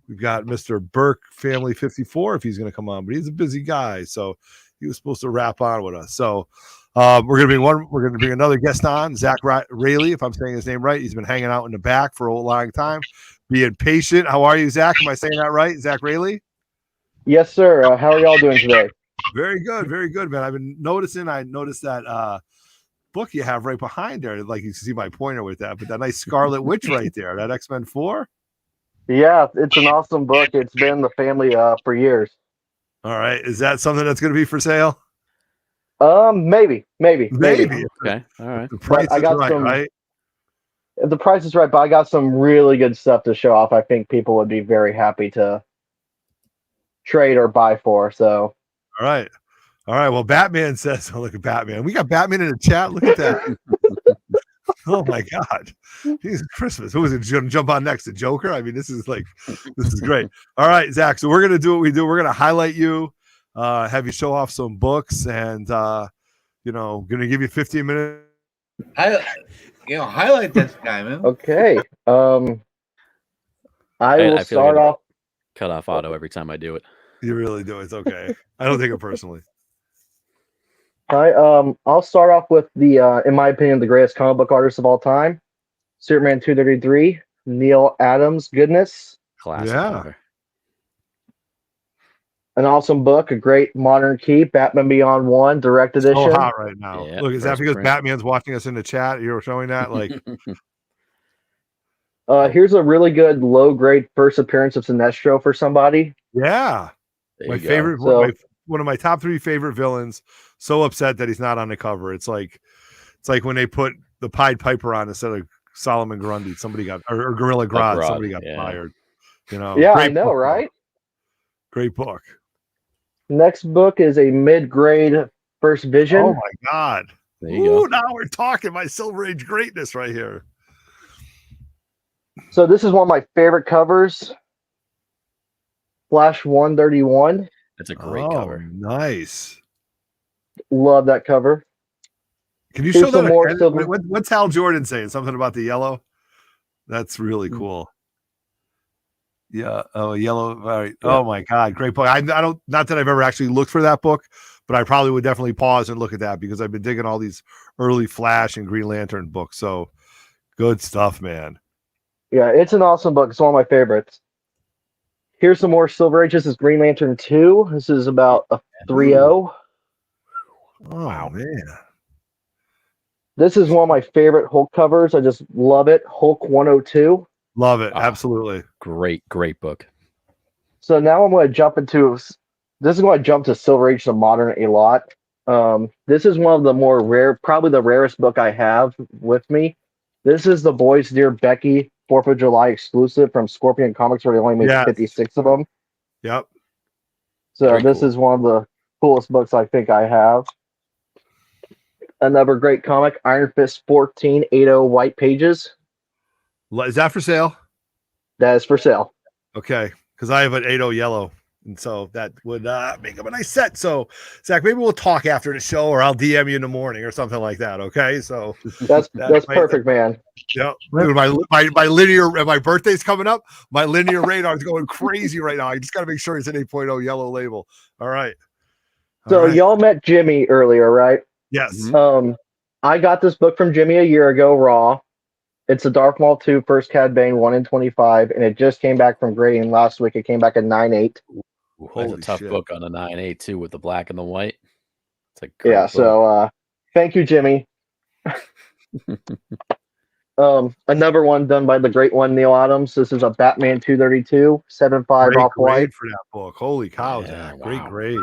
we've got Mr. Burke, Family 54, if he's going to come on, but he's a busy guy, so he was supposed to wrap on with us. So we're going to bring another guest on, Zach Rayleigh, if I'm saying his name right. He's been hanging out in the back for a long time, being patient. How are you, Zach? Am I saying that right, Zach Rayleigh? Yes, sir. How are y'all doing today? Very good, man. I've been noticing. I noticed that book you have right behind there. Like you can see my pointer with that, but that nice Scarlet Witch right there. That X-Men 4. Yeah, it's an awesome book. It's been in the family for years. All right, is that something that's going to be for sale? Maybe. Okay, all right. The price I is got right, some. right? The price is right, but I got some really good stuff to show off. I think people would be very happy to trade or buy for. So, All right. Well, Batman says, oh, look at Batman. We got Batman in the chat. Look at that. Oh my God. Jesus Christmas. Who is it? Jump on next to Joker? I mean, this is great. All right, Zach. So we're gonna do what we do. We're gonna highlight you, have you show off some books, and gonna give you 15 minutes. Highlight this guy, man. okay. I will feel like start off. Cut off auto every time I do it. You really do. It's okay. I don't take it personally. I'll start off with the, in my opinion, the greatest comic book artist of all time, Superman 233, Neil Adams. Goodness, Classic Yeah. cover. an awesome book, a great modern keep, Batman Beyond 1, direct edition. So hot right now. Yeah, Look, is that first because print. Batman's watching us in the chat? You're showing that? Like, Here's a really good low-grade first appearance of Sinestro for somebody. yeah. There My you go. favorite, So- one of my top 3 favorite villains. So upset that he's not on the cover. It's like when they put the Pied Piper on instead of Solomon Grundy. Somebody got or Gorilla Grodd. Grodd, Somebody got yeah. fired. Yeah, great I know, book, right? Great book. Next book is a mid-grade First Vision. Oh my God. There you go. Now we're talking my Silver Age greatness right here. So this is one of my favorite covers. Flash 131. That's a great cover. Nice. Love that cover. Can you Here's show some that? more Again? silver- What's Hal Jordan saying? Something about the yellow? That's really Mm. cool. Yeah. Oh, yellow. All right. Oh my God. Great book. I don't, not that I've ever actually looked for that book, but I probably would definitely pause and look at that because I've been digging all these early Flash and Green Lantern books. So good stuff, man. Yeah, it's an awesome book. It's one of my favorites. Here's some more Silver Age. This is Green Lantern 2. This is about a 3-0. Oh man. This is one of my favorite Hulk covers. I just love it. Hulk 102. Love it. Absolutely. Great book. So now I'm going to jump into this is going to jump to Silver Age to Modern a lot. This is one of the more rare, probably the rarest book I have with me. This is The Boys Dear Becky 4th of July exclusive from Scorpion Comics, where they only made 56 of them. Yep. So Very this cool. is one of the coolest books I think I have. Another great comic, Iron Fist 1480 white pages. Is that for sale? That is for sale. Okay. Because I have an 80 yellow. And so that would make them a nice set. So, Zach, maybe we'll talk after the show or I'll DM you in the morning or something like that. Okay. So That's perfect, man. Yeah. Dude, my linear, my birthday's coming up. My linear radar is going crazy right now. I just got to make sure it's an 8.0 yellow label. All right. So y'all met Jimmy earlier, right? Yes. I got this book from Jimmy a year ago, raw. It's a Dark Maul 2 First Cad Bane 1 in 25, and it just came back from grading last week. It came back at 9.8. That's a tough book on a 9.8 too, with the black and the white. It's a great Yeah. book. So thank you, Jimmy. Another one done by the great one, Neil Adams. This is a Batman 232 7.5 Great off white. grade for that book. Holy cow, Zach. Great grade.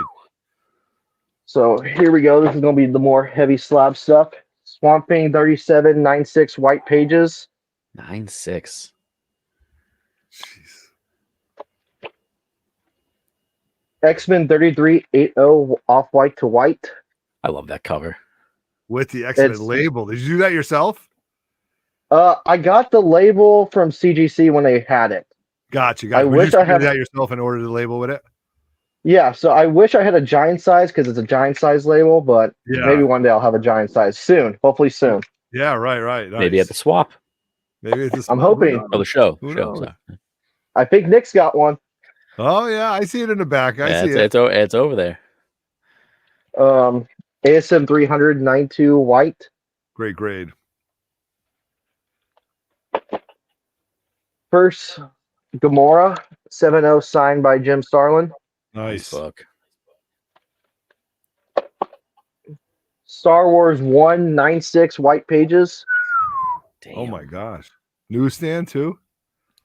So here we go. This is going to be the more heavy slab stuff. Swamp Thing 37 9.6 white pages. 9.6. X-Men 33 8.0 off white to white. I love that cover. With the X-Men It's- label. Did you do that yourself? I got the label from CGC when they had it. Gotcha. I wish I had that yourself and ordered the label with it. Yeah, so I wish I had a giant size because it's a giant size label, but Yeah. maybe one day I'll have a giant size soon. Hopefully soon. Yeah, right. Maybe Nice. at the swap. Maybe it's just I'm hoping. Oh, the show. Who Show, knows? sorry. I think Nick's got one. Oh yeah, I see it in the back. I see it. It's over there. ASM 300 9.2 white. Great grade. First Gamora 7.0 signed by Jim Starlin. Nice book. Star Wars 196 white pages. Damn. Oh my gosh. Newsstand too?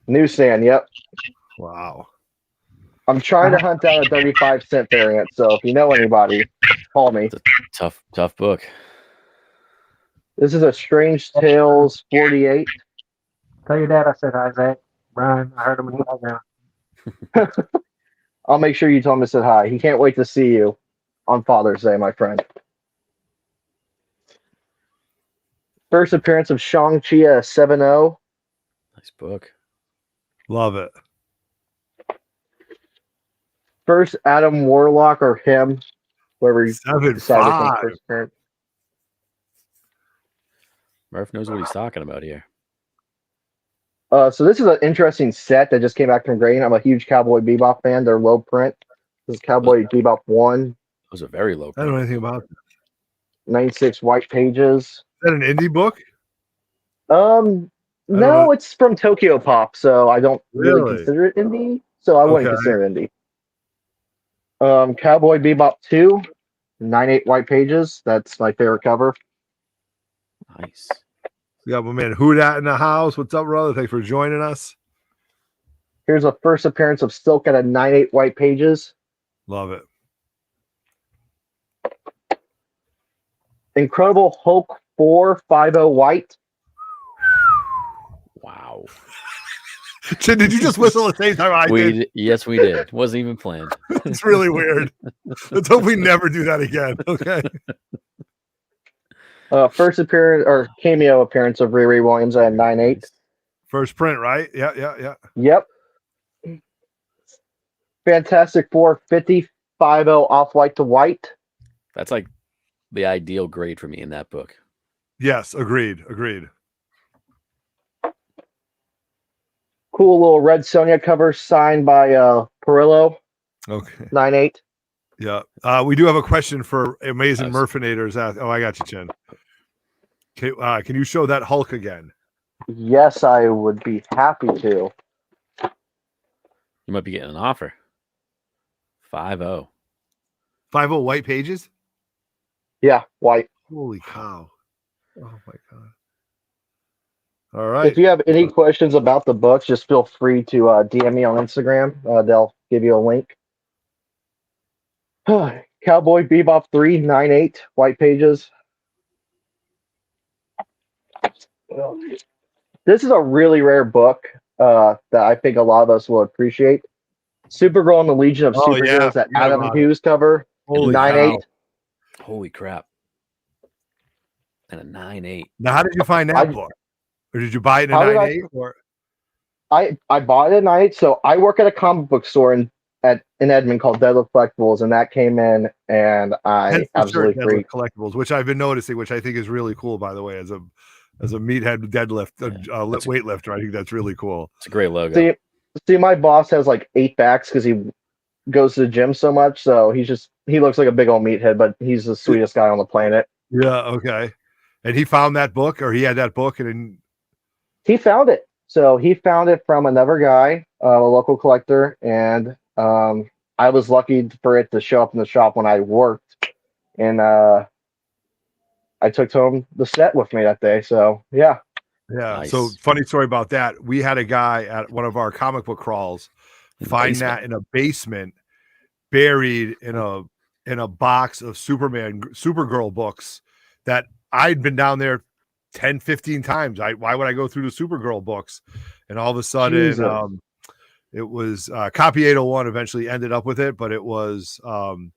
Newsstand, yep. Wow. I'm trying to hunt down a 35-cent variant, so if you know anybody, call me. It's a tough book. This is a Strange Tales 48. Tell your dad I said hi, Zach. Brian, I heard him in the background. I'll make sure you tell him I said hi. He can't wait to see you on Father's Day, my friend. First appearance of Shang-Chi 7-0. Nice book. Love it. First Adam Warlock or him, whoever you decide to 7.5. first appearance. Murph knows what he's talking about here. So this is an interesting set that just came back from Grain. I'm a huge Cowboy Bebop fan. They're low print. This is Cowboy Bebop 1. Those are very low. I don't know anything about that. 96 white pages. Is that an indie book? No, it's from Tokyo Pop, so I don't really consider it indie. So I wouldn't consider it indie. Cowboy Bebop 2, 98 white pages. That's my favorite cover. Nice. We got my man Who Dat in the house. What's up, brother? Thanks for joining us. Here's a first appearance of Silk at a 98 white pages. Love it. Incredible Hulk 450 white. Wow. Chin, did you just whistle at the same time I did? Yes, we did. Wasn't even planned. It's really weird. Let's hope we never do that again. Okay. First appearance or cameo appearance of Riri Williams at 9.8. First print, right? Yeah. Yep. Fantastic Four 50 5.0 off white to white. That's like the ideal grade for me in that book. Yes, agreed. Cool little red Sonya cover signed by Perillo. Okay. 9.8. Yeah. We do have a question for Amazing Murfinators. Oh, I got you, Chin. Okay, can you show that Hulk again? Yes, I would be happy to. You might be getting an offer. 5.0. 5.0 white pages? Yeah, white. Holy cow. Oh my god. All right. If you have any questions about the books, just feel free to DM me on Instagram. They'll give you a link. Cowboy Bebop 3, 9.8, white pages. This is a really rare book that I think a lot of us will appreciate. Supergirl and the Legion of Superheroes, that Adam Hughes cover. 9.8. Holy crap. And a 9.8. Now, how did you find that book? Or did you buy it in a 9.8? Or I bought it at 9.8. So I work at a comic book store in Edmond called Deadlift Collectibles, and that came in, and I absolutely freaked. Collectibles, which I've been noticing, which I think is really cool, by the way, as a meathead deadlift weightlifter. I think that's really cool. It's a great logo. See, my boss has like 8 backs because he goes to the gym so much, so he looks like a big old meathead, but he's the sweetest guy on the planet. Yeah, okay. And he found that book, or he had that book, and he found it. So he found it from another guy, a local collector, and I was lucky for it to show up in the shop when I worked, and I took home the set with me that day. So yeah. Nice. So funny story about that. We had a guy at one of our comic book crawls find that in a basement, buried in a box of Supergirl books that I'd been down there 10, 15 times. Why would I go through the Supergirl books? And all of a sudden, it was copy 801 eventually ended up with it, but it was who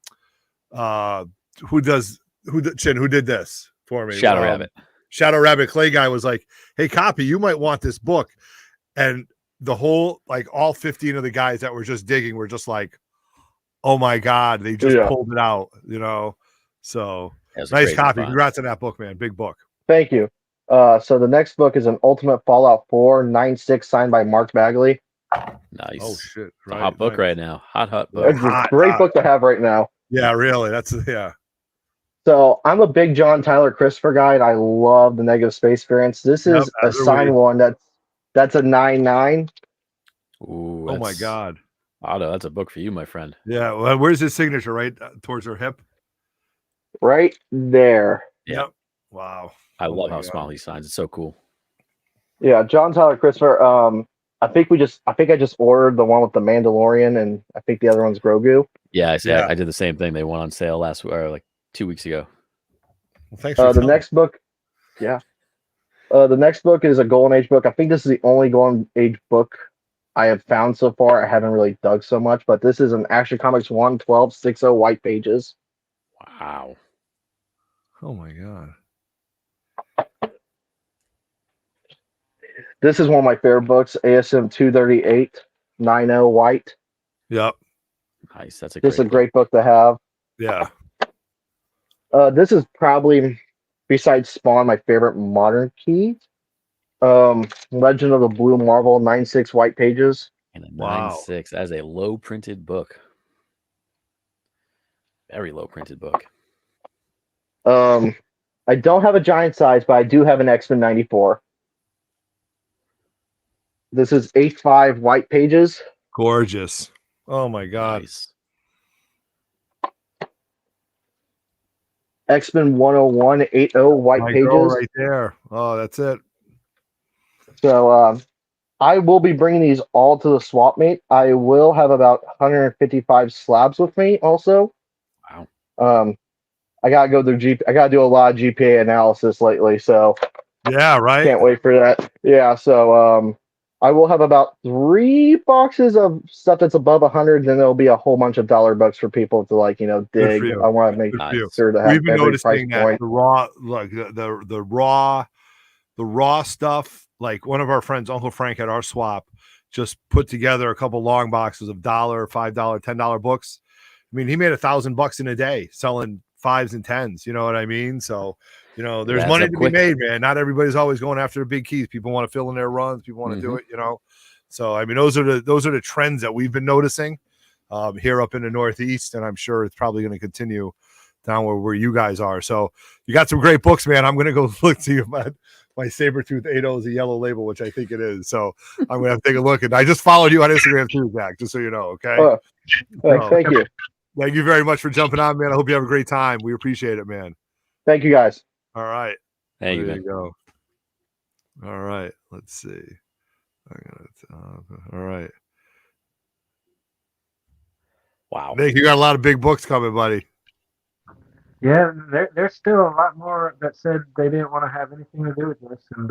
did this for me? Shadow Rabbit. Shadow Rabbit Clay guy was like, "Hey, copy, you might want this book." And the whole, like, all 15 of the guys that were just digging were just like, "Oh my god!" They just pulled it out, So nice copy. Congrats on that book, man. Big book. Thank you. So the next book is an Ultimate Fallout 4 9.6 signed by Mark Bagley. Nice. Oh shit! It's a hot book right now. Hot book. It's a great book to have right now. Yeah, really. So I'm a big John Tyler Christopher guy, and I love the Negative Space variants. This is a signed one that's a 9.9. Ooh, oh my god! Otto, that's a book for you, my friend. Yeah. Well, where's his signature? Right towards her hip. Right there. Yep. Wow. I love my how God. small he signs. It's so cool. Yeah, John Tyler Christopher. I think I just ordered the one with the Mandalorian, and I think the other one's Grogu. Yeah, Yeah. I did the same thing. They went on sale like 2 weeks ago. Well, thanks for The telling me. next book, yeah. The next book is a Golden Age book. I think this is the only Golden Age book I have found so far. I haven't really dug so much, but this is an Action Comics 1/12/60 white pages. Wow. Oh my God. This is one of my favorite books, ASM 238/90 white. Yep. Nice. That's This is a great book to have. Yeah. This is probably, besides Spawn, my favorite modern key. Legend of the Blue Marvel 9/6 white pages. And a Wow. 9/6 as a low printed book. Very low printed book. I don't have a giant size, but I do have an X-Men 94. This is 8/5 white pages. Gorgeous. Oh my God. Nice. X-Men 101/80 white My pages. girl right there. Oh, that's it. So I will be bringing these all to the swap meet. I will have about 155 slabs with me also. Wow. I gotta go through I gotta do a lot of GPA analysis lately, so Yeah, right. can't wait for that. Yeah, so I will have about 3 boxes of stuff that's above 100. Then there'll be a whole bunch of dollar books for people to Good dig. for you. I want to make Good for you. sure to have We've been every price noticing that point. the raw, like the raw stuff. Like one of our friends, Uncle Frank, at our swap, just put together a couple long boxes of $1, $5, $10 books. I mean, he made $1,000 in a day selling 5s and 10s. You know what I mean? So, there's adds money up to quick. be made, man. Not everybody's always going after the big keys. People want to fill in their runs. People want to do Mm-hmm. it. So, I mean, those are the trends that we've been noticing here up in the Northeast, and I'm sure it's probably going to continue down where you guys are. So, you got some great books, man. I'm going to go look to you, my Sabretooth 80 is a yellow label, which I think it is. So I'm going to have to take a look. And I just followed you on Instagram too, Zach, just so you know. Okay. Thank you. Thank you very much for jumping on, man. I hope you have a great time. We appreciate it, man. Thank you, guys. All right. Thank you, there man. you go. All right. Let's see. All right. Wow. Nick, you got a lot of big books coming, buddy. Yeah, there's still a lot more that said they didn't want to have anything to do with this, and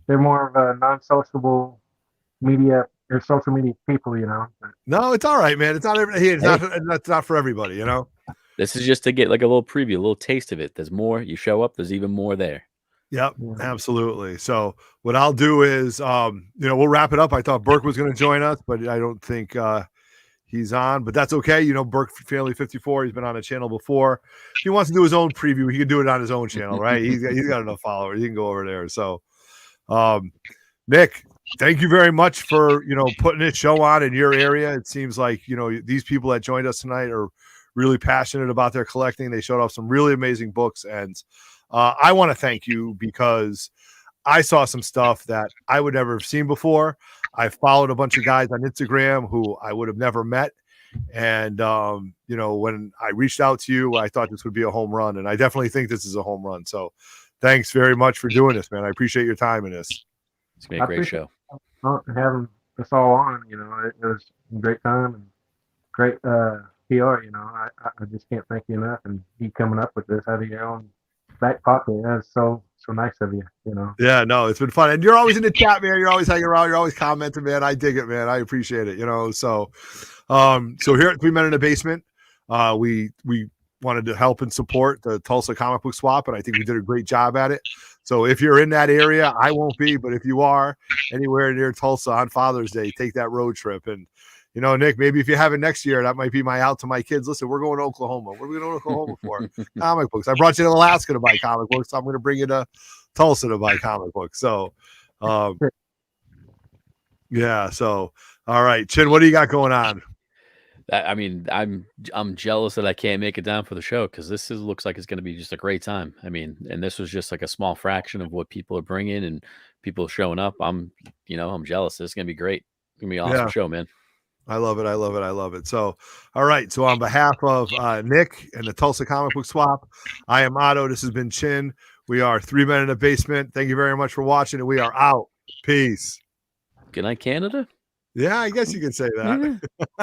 they're more of a non-sociable media or social media people, But No, it's all right, man. It's not that's not for everybody, This is just to get like a little preview, a little taste of it. There's more. You show up, there's even more there. Yep, absolutely. So what I'll do is, we'll wrap it up. I thought Burke was going to join us, but I don't think he's on. But that's okay. Burke Family 54. He's been on a channel before. If he wants to do his own preview, he can do it on his own channel, right? He's got enough followers. He can go over there. So, Nick, thank you very much for putting this show on in your area. It seems like these people that joined us tonight are really passionate about their collecting. They showed off some really amazing books, and I want to thank you because I saw some stuff that I would never have seen before. I followed a bunch of guys on Instagram who I would have never met. And, when I reached out to you, I thought this would be a home run. And I definitely think this is a home run. So thanks very much for doing this, man. I appreciate your time in this. It's going to be a great show. Having us all on, it was a great time and great PR. I just can't thank you enough. And you coming up with this out of your own back pocket. That's so nice of you. Yeah, no, it's been fun. And you're always in the chat, man. You're always hanging around. You're always commenting, man. I dig it, man. I appreciate it. So here at 3 Men in the Basement, we wanted to help and support the Tulsa comic book swap, and I think we did a great job at it. So if you're in that area, I won't be, but if you are anywhere near Tulsa on Father's Day, take that road trip. And Nick, maybe if you have it next year, that might be my out to my kids. Listen, we're going to Oklahoma. What are we going to Oklahoma for? Comic books. I brought you to Alaska to buy comic books. So I'm going to bring you to Tulsa to buy comic books. So, yeah. So, all right, Chin, what do you got going on? I mean, I'm jealous that I can't make it down for the show because this looks like it's going to be just a great time. I mean, and this was just like a small fraction of what people are bringing and people showing up. I'm jealous. It's going to be great. It's going to be an awesome show, man. I love it. I love it. I love it. So, all right. So, on behalf of Nick and the Tulsa Comic Book Swap, I am Otto. This has been Chin. We are 3 Men in a Basement. Thank you very much for watching, and we are out. Peace. Good night, Canada. Yeah, I guess you can say that. Yeah.